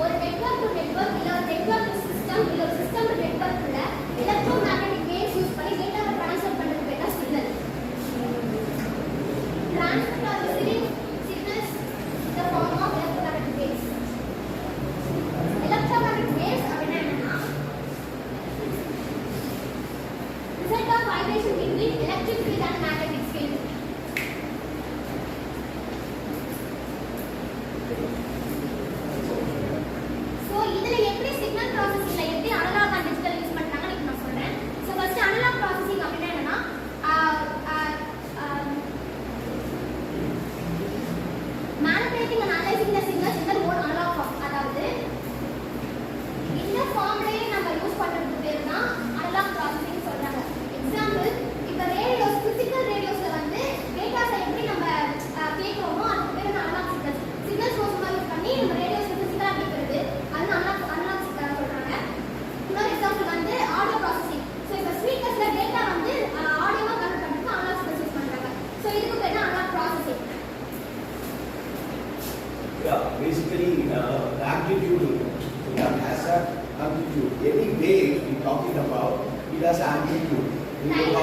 ஒரு network to network இல்ல ஒரு network to system இல்ல ஒரு system to network உள்ள electromagnetic waves use பண்ணி டேட்டாவை transfer பண்றதுக்கு பேர் தான் signal. Transfer or receiving signals in the form of electromagnetic waves. Electromagnetic waves அப்படின்னா என்னன்னா result of vibration between electric field and magnetic field. So இதுல எப்படி சிக்னல் ப்ராசஸிங்ல எப்படி அனலாக் அண்ட் டிஜிட்டல் யூஸ் பண்றாங்கன்னு நான் சொல்றேன். So first அனலாக் ப்ராசஸிங் அப்படின்னா என்னன்னா manipulating and analyzing the signals in the mode analog form. அதாவது இந்த ஃபார்ம்லயே நம்ம யூஸ் பண்றதுக்கு பேர் தான் அனலாக் ப்ராசஸிங் சொல்றாங்க. எக்ஸாம்பிள் இப்ப ரேடியோஸ் பிசிக்கல் ரேடியோஸ்ல வந்து டேட்டாஸை எப்படி நம்ம கேட்கிறோமோ அதுக்கு பேர் தான் analogue signals. Signal source use பண்ணி நம்ம ரேடியோஸ் பிசிக்கலா கேட்கிறது அது அனலாக் சொல்றாங்க. இன்னொரு எக்ஸாம்பிள் வந்து ஆடியோ ப்ராசஸிங். ஸோ இப்போ ஸ்பீக்கர்ஸ்ல டேட்டா வந்து ஆடியோவா கன்வெர்ட் பண்றதுக்கு அனலாக் சிக்னல்ஸ் யூஸ் பண்றாங்க. ஸோ இதுக்கு பேர் தான் analogue processing. Yeah, basically amplitude. So that has a amplitude. Any wave we talking about, it has amplitude. Time.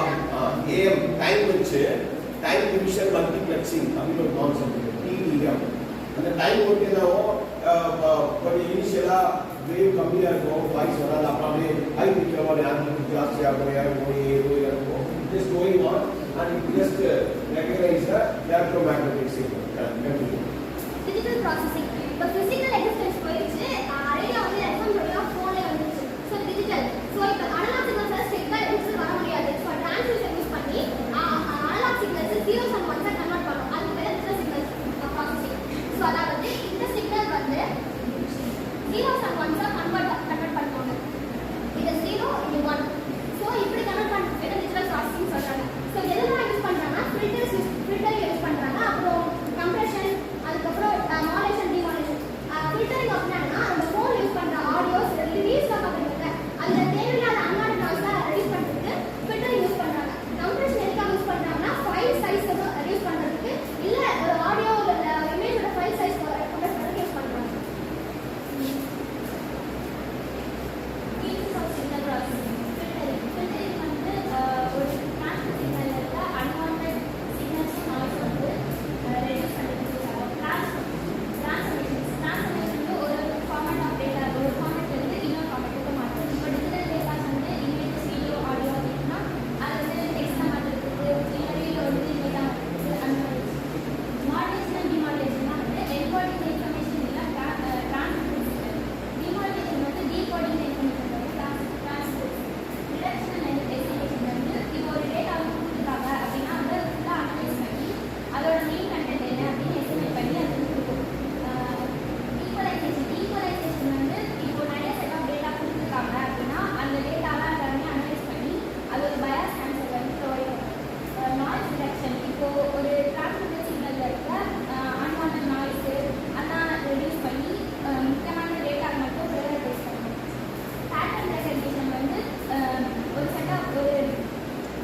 AM time வச்சு time division multiplexing அப்படின்னு ஒரு கான்செப்ட் TDM. அந்த time வந்து என்னவோ கொஞ்சம் இனிஷியலா வேவ் கம்மியா இருக்கும், வாய்ஸ் வராது, அப்புறமே ஹை பிக்சர் மாதிரி ஆம்பிளிட்யூட் ஜாஸ்தியாகும், இறங்கும், ஏதோ இறங்கும். Just going on and it just recognize the electromagnetic signal. Digital processing. இப்போ ஃபிசிக்கல் எக்ஸிஸ்டன்ஸ் போயிடுச்சு, ரேடியோ வந்து எஃப்எம் ரேடியோ ஃபோன்ல வந்துச்சு. So digital. ஸோ இப்போ அனலாக் சிக்னல்ஸ் ஸ்ட்ரெயிட்டா எடுத்து வர முடியாது. ஸோ டிரான்ஸ்மிஷன் யூஸ் பண்ணி அனலாக் சிக்னல்ஸ் ஜீரோஸ் அண்ட் ஒன்ஸா கன்வெர்ட் பண்ணும். அது பேர் டிஜிட்டல் சிக்னல் ப்ராசஸிங். ஸோ அதாவது இந்த சிக்னல் வந்து ஜீரோஸ் அண்ட் ஒன்ஸா கன்வெர்ட் பண்ணுவாங்க. இது ஜீரோ இது ஒன். ஸோ இப்படி கன்வெர்ட் பண்ணுறது டிஜிட்டல் ப்ராசஸிங் சொல்றாங்க. ஸோ எதெல்லாம் யூஸ் பண்றாங்கன்னா ஃபில்டர் யூஸ் பண்றாங்க. அப்புறம் கம்ப்ரெஷன், அதுக்கப்புறம் மாடுலேஷன் டிமாடுலேஷன். ஃபில்டரிங் அப்படின்னா அந்த ஃபோன் யூஸ் பண்ற ஆடியோஸ் ரிலீஸ் ஆகாதுங்க, அதுல தேவையில்லாத அன்வான்ட் நாய்ஸை ரெடியூஸ் பண்றதுக்கு ஃபில்டரிங் யூஸ் பண்றாங்க. கம்ப்ரெஷன் எதுக்காக யூஸ் பண்றாங்கன்னா ஃபைல் சைஸ் ரெடியூஸ் பண்றதுக்கு, இல்ல ஒரு ஆடியோ இல்ல இமேஜோட ஃபைல் சைஸ் கம்ப்ரெஸ் பண்றதுக்கு யூஸ் பண்றாங்க. Means of signal processing. Filtering வந்து ஒரு டிரான்ஸ்மிட் சிக்னல்ல இருக்க அன்வான்ட் சிக்னல்ஸ் நாய்ஸ் வந்து ரெடியூஸ் பண்றதுக்கு transformation ஒரு ஃபார்மேட் ஆஃப் டேட்டா ஒரு ஃபார்மேட்ல இருந்து இன்னொரு ஃபார்மேட்டுக்கு மாற்றும். இப்போ டிஜிட்டல் டேட்டாஸ் வந்து இமேஜஸ், வீடியோ, ஆடியோ அப்படின்னா அது வந்து டெக்ஸ்டா மாற்றுறதுக்கு, இல்லை வீடியோ வந்து இமேஜா மாற்றுறதுக்கு அந்த மாதிரி. மாடுலேஷன் அண்ட் டிமாடுலேஷன் வந்து என்கோடிங் இன்ஃபர்மேஷன் இல்லை டிரான்ஸ்மிஷன். டிமாடுலேஷன் வந்து டீகோடிங் இன்ஃபர்மேஷன் வந்து டிரான்ஸ்மிஷன். ரிடக்ஷன் அண்ட் எக்ஸிபிஷன் வந்து இப்போ ஒரு டேட்டா வந்து கொடுத்துருக்காங்க அப்படின்னா அதை ஃபுல்லாக அனலைஸ் பண்ணி அதோட மெயின் கண்டென்ட் என்ன அப்படின்னு எஸ்டிமேட் பண்ணி அது ஈக்குவலைசேஷன் வந்து இப்போ நிறைய செட் ஆஃப் டேட்டா கொடுத்துருக்காங்க அப்படின்னா அந்த டேட்டாலாம் எல்லாமே அனலைஸ் பண்ணி அது ஒரு பயாஸ் ஆன்சர் வந்து ப்ரொவைட் பண்ணும். நாய்ஸ் ரிடக்ஷன், இப்போ ஒரு டிரான்ஸ்மிட்டர் சிக்னலில் இருக்க அன்வான்ட் நாய்ஸு அதெல்லாம் ரெடியூஸ் பண்ணி முக்கியமான டேட்டா மட்டும் ப்ரையாரிட்டைஸ் பண்ணணும். பேட்டர்ன் ரெகக்னிஷன் வந்து ஒரு செட் ஆஃப் ஒரு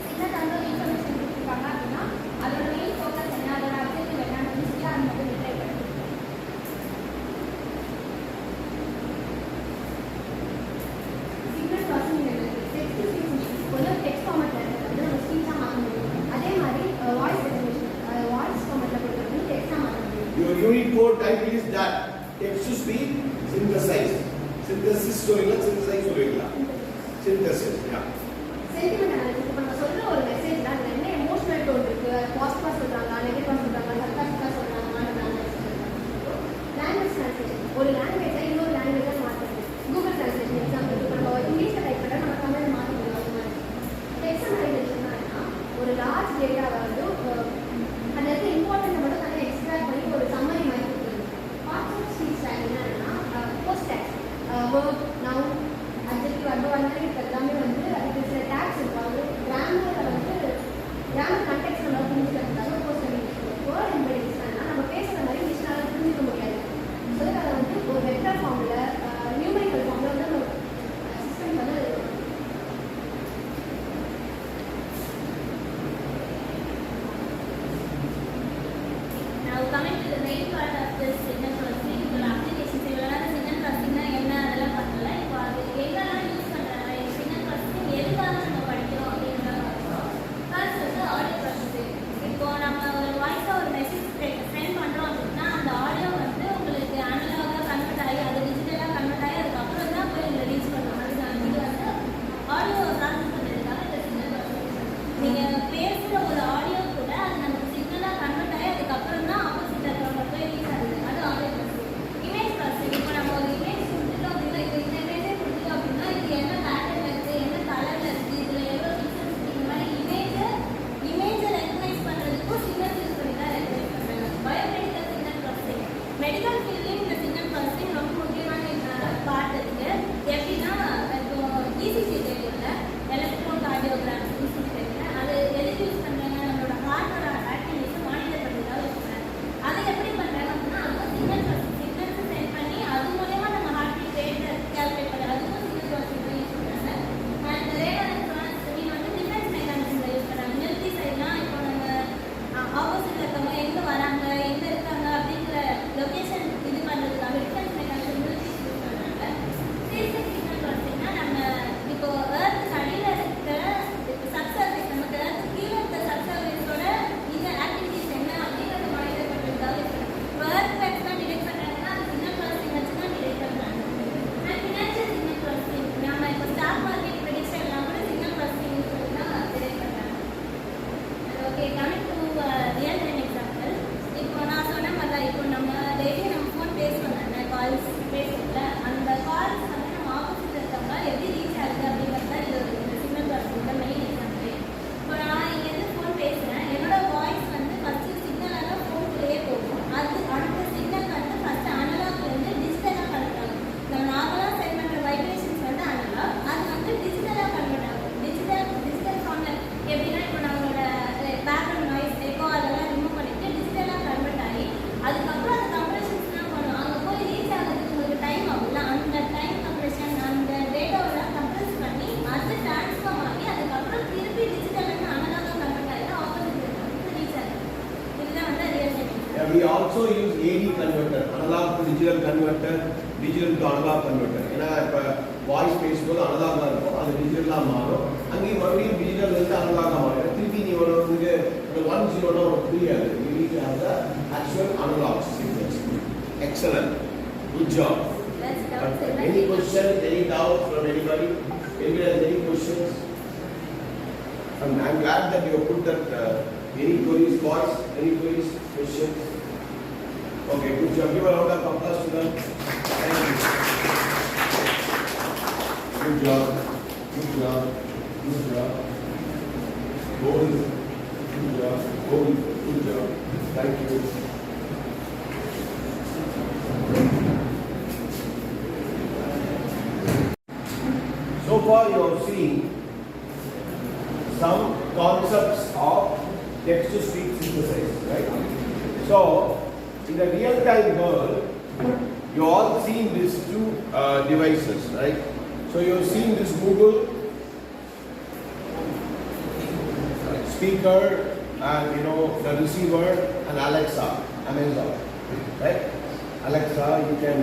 சிக்னல் வந்து ஒரு இன்ஃபர்மேஷன் கொடுத்துருக்காங்க அப்படின்னா அதோட மெயின் ஃபோக்கஸ் என்ன, அதோட அப்ஜெக்டிவ் என்னன்னு சொல்லி அது மட்டும் டிசைட் பண்ணுது. Signal processing text to speech ஒரு டெக்ஸ்ட் ஃபார்மேட்ல இருக்கிறது நம்ம ஸ்பீச்சா மாற்ற முடியும். அதே மாதிரி வாய்ஸ் ரெகக்னிஷன் வாய்ஸ் ஃபார்மேட்ல கொடுக்கறது டெக்ஸ்டா மாற்ற முடியும். Your unit code type is that text to speech synthesize. Synthesis சொல்றீங்களா, synthesize சொல்றீங்களா? Synthesis, yeah. Sentiment analysis. இப்போ நம்ம சொல்ற ஒரு மெசேஜ்ல அதுல என்ன எமோஷனல் டோன் இருக்கு, பாசிட்டிவா சொல்றாங்க, நெகட்டிவா சொல்றாங்க, சர்க்காஸ்டிக்கா சொல்றாங்கன்னு அனலைஸ் பண்றாங்க. லாங்குவேஜ் ட்ரான்ஸ்லேஷன் ஒரு லாங்குவேஜை இன்னொரு லாங்குவேஜா மாற்றுறது. கூகுள் ட்ரான்ஸ்லேஷன் எக்ஸாம்பிள் இப்போ நம்ம இங்கிலீஷ்ல டைப் பண்ணா நம்ம தமிழ்ல மாற்ற முடியும். அந்த மாதிரி டெக்ஸ்ட் அனலைசேஷன்னா ஒரு லார்ஜ் டேட்டாவை வந்து அதில் இருக்க இம்பார்ட்டன்ட் மட்டும் தனியாக எக்ஸ்ட்ராக்ட் பண்ணி ஒரு சம்மரி மாதிரி கொடுக்குறது. பார்ட்ஸ் ஆஃப் ஸ்பீச் என்னன்னா post tags, verb, noun, adjective, adverb எல்லாமே வந்து அதுக்கு சில டேக்ஸ் இருக்கும். அது கிராமரில் வந்து கிராமர் கண்டெக்ட் நம்ம புரிஞ்சுக்கிறதுக்காக போஸ்ட் வேர்ட் எம்பெடிங்ஸ்னா நம்ம பேசுகிற மாதிரி இங்கிலீஷ்னால புரிஞ்சுக்க main part of this signal processing இப்போ applications இவ்வளவு signal processing னா என்ன அதெல்லாம் பண்ணல. இப்போ அது எங்கெல்லாம் யூஸ் பண்றாங்க signal processing எதுக்காக நம்ம படிக்கிறோம் அப்படிங்கறத பார்ப்போம். ஃபர்ஸ்ட் வந்து ஆடியோ processing. இப்போ நம்ம ஒரு வாய்ஸ் ஒரு மெசேஜ் சென்ட் பண்றோம் அப்படின்னா அந்த ஆடியோ வந்து உங்களுக்கு அனலாகா கன்வெர்ட் ஆகி அது டிஜிட்டலா கன்வெர்ட் ஆகி அதுக்கு அப்புறம் தான் போய் உங்களை ரீச் பண்ணும். அதுதான் இது வந்து ஆடியோ ப்ராசஸ் பண்றதுக்காக இந்த சிக்னல் ப்ராசஸிங். நீங்க பேசுற ஒரு ஆடியோ கூட அது நமக்கு சிக்னலா கன்வெர்ட் ஆகி அதுக்கு அப்புறம் தான் ஆப்போசிட்ல இருக்கவங்க போய் ரீச் ஆகுது. அது ஆடியோ ப்ராசஸிங். Image processing. இப்போ நம்ம ஒரு இமேஜ் கொடுத்துட்டோம் அப்படின்னா இப்போ இந்த இமேஜே கொடுத்துட்டோம் அப்படின்னா இது என்ன பேட்டர்ன்ல இருக்கு, என்ன கலர்ல இருக்கு, இதுல எவ்வளவு பிக்சர்ஸ் இருக்கு, இந்த மாதிரி இமேஜை ரெகனைஸ் பண்றதுக்கும் சிக்னல் யூஸ் பண்ணி தான் ரெகனைஸ் பண்றாங்க. Biomedical signal processing. மெடிக்கல் ஃபீல்ட்லயும் இந்த சிக்னல் ப்ராசஸிங் ரொம்ப முக்கியமான பார்ட் இருக்கு. எப்படின்னா இப்போ இசிஜி தெரியும்ல, எலக்ட்ரோகார்டியோகிராம் இசிஜி தெரியும்ல, அது எதுக்கு யூஸ் பண்றாங்க, நம்மளோட ஹார்ட்டோட ஆக்டிவிட்டிஸை மானிட்டர் பண்ணுறதுக்காக யூஸ் பண்றாங்க. அதை எப்படி பண்றாங்க அப்படின்னா அதுவும் சிக்னல் ப்ராசஸிங். சிக்னல்ஸ் சென்ட் பண்ணி அது மூலமா நம்ம ஹார்ட் பீட் ரேட் கால்குலேட் பண்ணி அதுவும் சிக்னல் ப்ராசஸிங் தான் யூஸ் பண்றாங்க. அண்ட் ரேடார் அண்ட் ட்ரான்ஸ்மிட் வந்து டிஃபென்ஸ் மெக்கானிசம் யூஸ் பண்றாங்க. மிலிட்டரி சைட்லாம் இப்போ நம்ம ஆப்போசிட்ல இருக்கவங்க எங்க வராங்க எங்க இருக்காங்க அப்படிங்கிற லொகேஷன் இது பண்றதுக்காக டிஃபென்ஸ் மெக்கானிசம் மிலிட்டரி யூஸ் பண்றாங்க. சிஎஸ்எஸ் சிக்னல் ப்ராசஸிங்னா நம்ம இப்போ எர்த்துக்கு அடியில இருக்கிற இப்போ சப்சர்ஃபேஸ் நமக்கு எர்த்து கீழே இருக்க சப்சர்ஃபேஸோட இந்த ஆக்டிவிட்டிஸ் என்ன அப்படிங்கிறத மானிட்டர் பண்றதுக்காக யூஸ் பண்றாங்க. இப்போ எர்த் பேக்ஸ்லாம் டிடெக்ட் பண்றாங்கன்னா அது சிக்னல் ப்ராசஸிங் வச்சு தான் டிடெக்ட் பண்றாங்க. And financial signal processing. நம்ம இப்போ ஸ்டாக் மார்க்கெட் ப்ரெடிக்ஷன்லாம் கூட சிக்னல் ப்ராசஸிங் யூஸ் பண்ணி தான் டிடெக்ட் பண்றாங்க. Okay, coming to real time example. இப்போ நான் சொன்ன மாதிரி தான் இப்போ நம்ம டெய்லி நம்ம ஃபோன் பேசுவோம் தானே, கால்ஸ் பேசுவோம்ல, அந்த கால்ஸ் வந்து நம்ம ஆப்போசிட்ல இருக்கவங்க எப்படி ரீச் ஆகுது அப்படிங்கிறது தான் இது இந்த சிக்னல் ப்ராசஸிங்கோட மெயின் எக்ஸாம்பிள். இப்போ நான் இங்கேருந்து ஃபோன் பேசுகிறேன், என்னோட வாய்ஸ் வந்து ஃபஸ்ட்டு சிக்னலாக ஃபோனுக்குள்ளேயே போகும். அது அந்த சிக்னல் வந்து ஃபஸ்ட்டு அனலாக்லேருந்து டிஜிட்டலாக கன்வெர்ட் ஆகும். நம்ம நார்மலாக சென்ட் பண்ணுற வைப்ரேஷன்ஸ் வந்து அனலாக், அது வந்து டிஜிட்டலாக கன்வெர்ட் ஆகும். டிஜிட்டல் ஃபார்மில் எப்படின்னா இப்போ நம்மளோட பேக்ரவுண்ட் நாய்ஸ் எக்கோ அதெல்லாம் ரிமூவ் பண்ணிட்டு டிஜிட்டலாக கன்வெர்ட் ஆகி அதுக்கப்புறம் அந்த கம்ப்ரெஷன்ஸ்லாம் பண்ணும். அங்கே போய் ரீச் ஆகிறதுக்கு உங்களுக்கு டைம் ஆகும்ல, அந்த டைம் கம்ப்ரெஷன் அந்த டேட்டாவெல்லாம் கம்ப்ரெஸ் பண்ணி அது ட்ரான்ஸ்ஃபார்ம் ஆகி அதுக்கப்புறம் திருப்பி டிஜிட்டலுக்கு அனலாக கன்வெர்ட் ஆகி ஆப்போசிட் ரீச் ஆகுது. இதுதான் வந்து real time. We also use AD converter, analog to digital converter, digital to analog converter. ஏன்னா இப்போ வாய்ஸ் பேசும்போது அனலாகாக இருக்கும், அது டிஜிட்டலாக மாறும். அங்கேயும் மறுபடியும் டிஜிட்டல் வந்து அனலாகாக மாறும். திருப்பி நீ ஒரு 1-0 உனக்கு புரியாது. You need to have the actual analog signals. Excellent. Good job. Let's start. Any questions, any doubts from anybody? Anybody has any questions? I'm glad that you put that any queries, boys, any queries, questions? Okay, good job. Give a round of applause to them. Thank you. Good job. Good job. Good job. Gold. Good job. Gold. Good job. Thank you. So far you have seen some concepts of text-to-speech synthesis, right? So, in the real-time world, you all seen these two devices, right? So you have seen this Google speaker and the receiver and Alexa, Amazon, right? Alexa, you can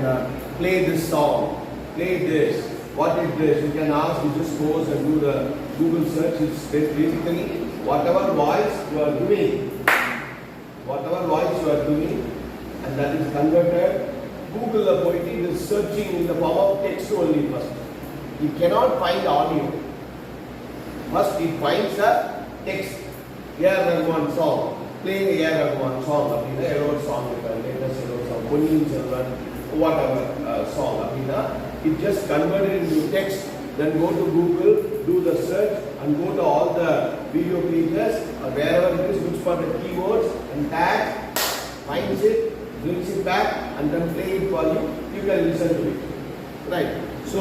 play this song, play this. What is this? You can ask, you just goes and do the Google search. It's basically whatever voice you are doing, and that is converted. Google is searching in the form of text only first. It cannot find audio. First it finds a text. Here is one song. Play here one song. Erold song, latest Erold song, Ponniyin Selvan, whatever song. It just converted into text. Then go to Google, do the search, and go to all the video pages or wherever it is, looks for the keywords and tag, finds it, brings it back, and then play it for you. You can listen to it. Right. So,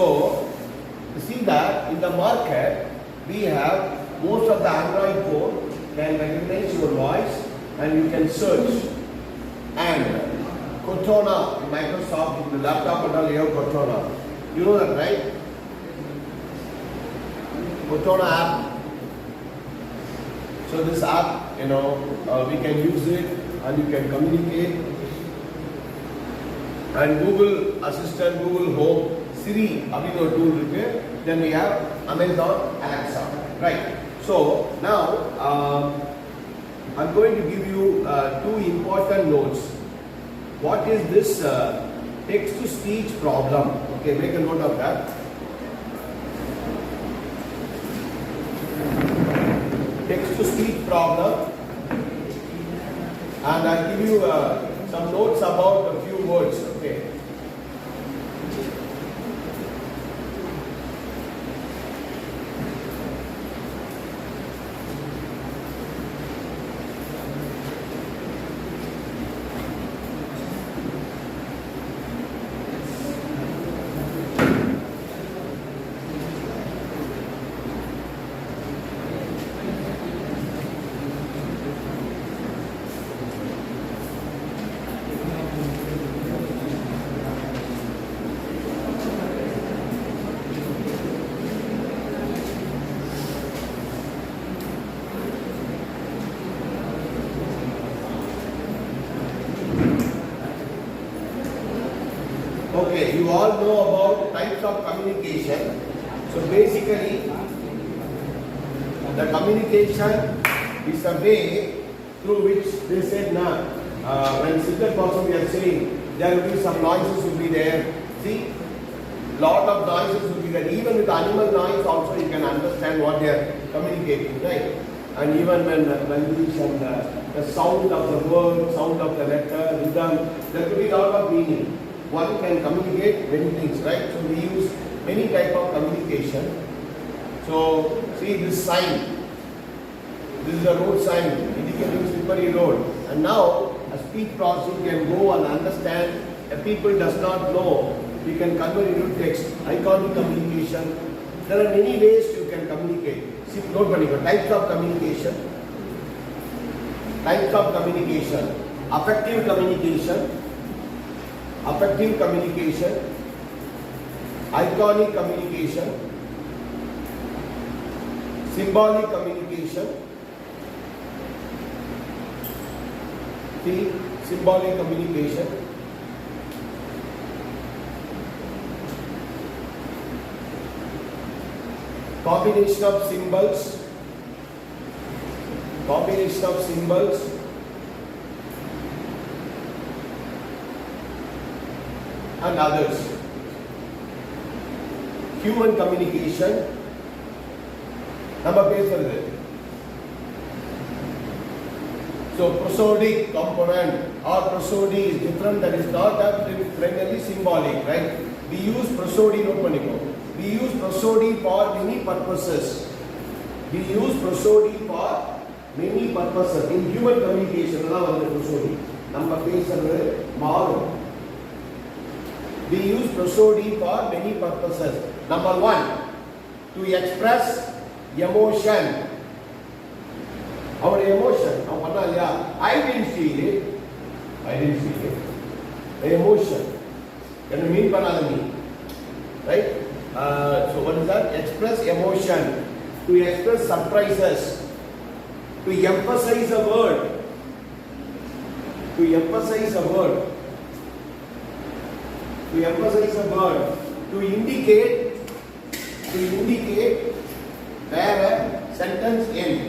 you see that in the market, we have most of the Android phone can recognize your voice and you can search. And Cortana, Microsoft, in the laptop and all, you have Cortana. You know that, right? Cortana app. So this app, we can use it and you can communicate and Google Assistant, Google Home, Siri அப்படின்னு ஒரு tool இருக்கு. Then we have Amazon Alexa, right? So now I'm going to give you two important notes. What is this text to speech problem? Okay, make a note of that. Text to speech problem, and I'll give you some notes about a few words. Okay. Okay, you all know about types of communication. So basically, the communication is a way through which they said, when Siddharth also we are saying, there will be some noises will be there. See, lot of noises will be there. Even with animal noise also you can understand what they are communicating, right? And even when language and the sound of the word, sound of the letter, rhythm, there could be a lot of meaning. One can communicate many things, right? So we use many type of communication. So see this sign. This is a road sign indicating slippery road. And now a speech processing can go and understand. If people does not know, we can convert into text. Iconic communication. There are many ways you can communicate. See, note types of communication. Types of communication. Affective communication. Affective communication, iconic communication, symbolic communication. See, symbolic communication. Combination of symbols. Combination of symbols. And others. Human communication. நம்ம பேசுறது. So prosodic component or prosody is different. That is not that primarily symbolic, right? We use prosody, note பண்ணிக்கோ. We use prosody for many purposes. We use prosody for many purposes. In human communication தான் வந்து prosody. நம்ம பேசுறது மாறும். We use prosody for many purposes. Number one, to express emotion. Our emotion. I didn't feel it. I didn't feel it. Emotion. Can you mean me? Right? So what is that? Express emotion. To express surprises. To emphasize a word. To emphasize a word. To emphasize a word, to indicate where a sentence ends.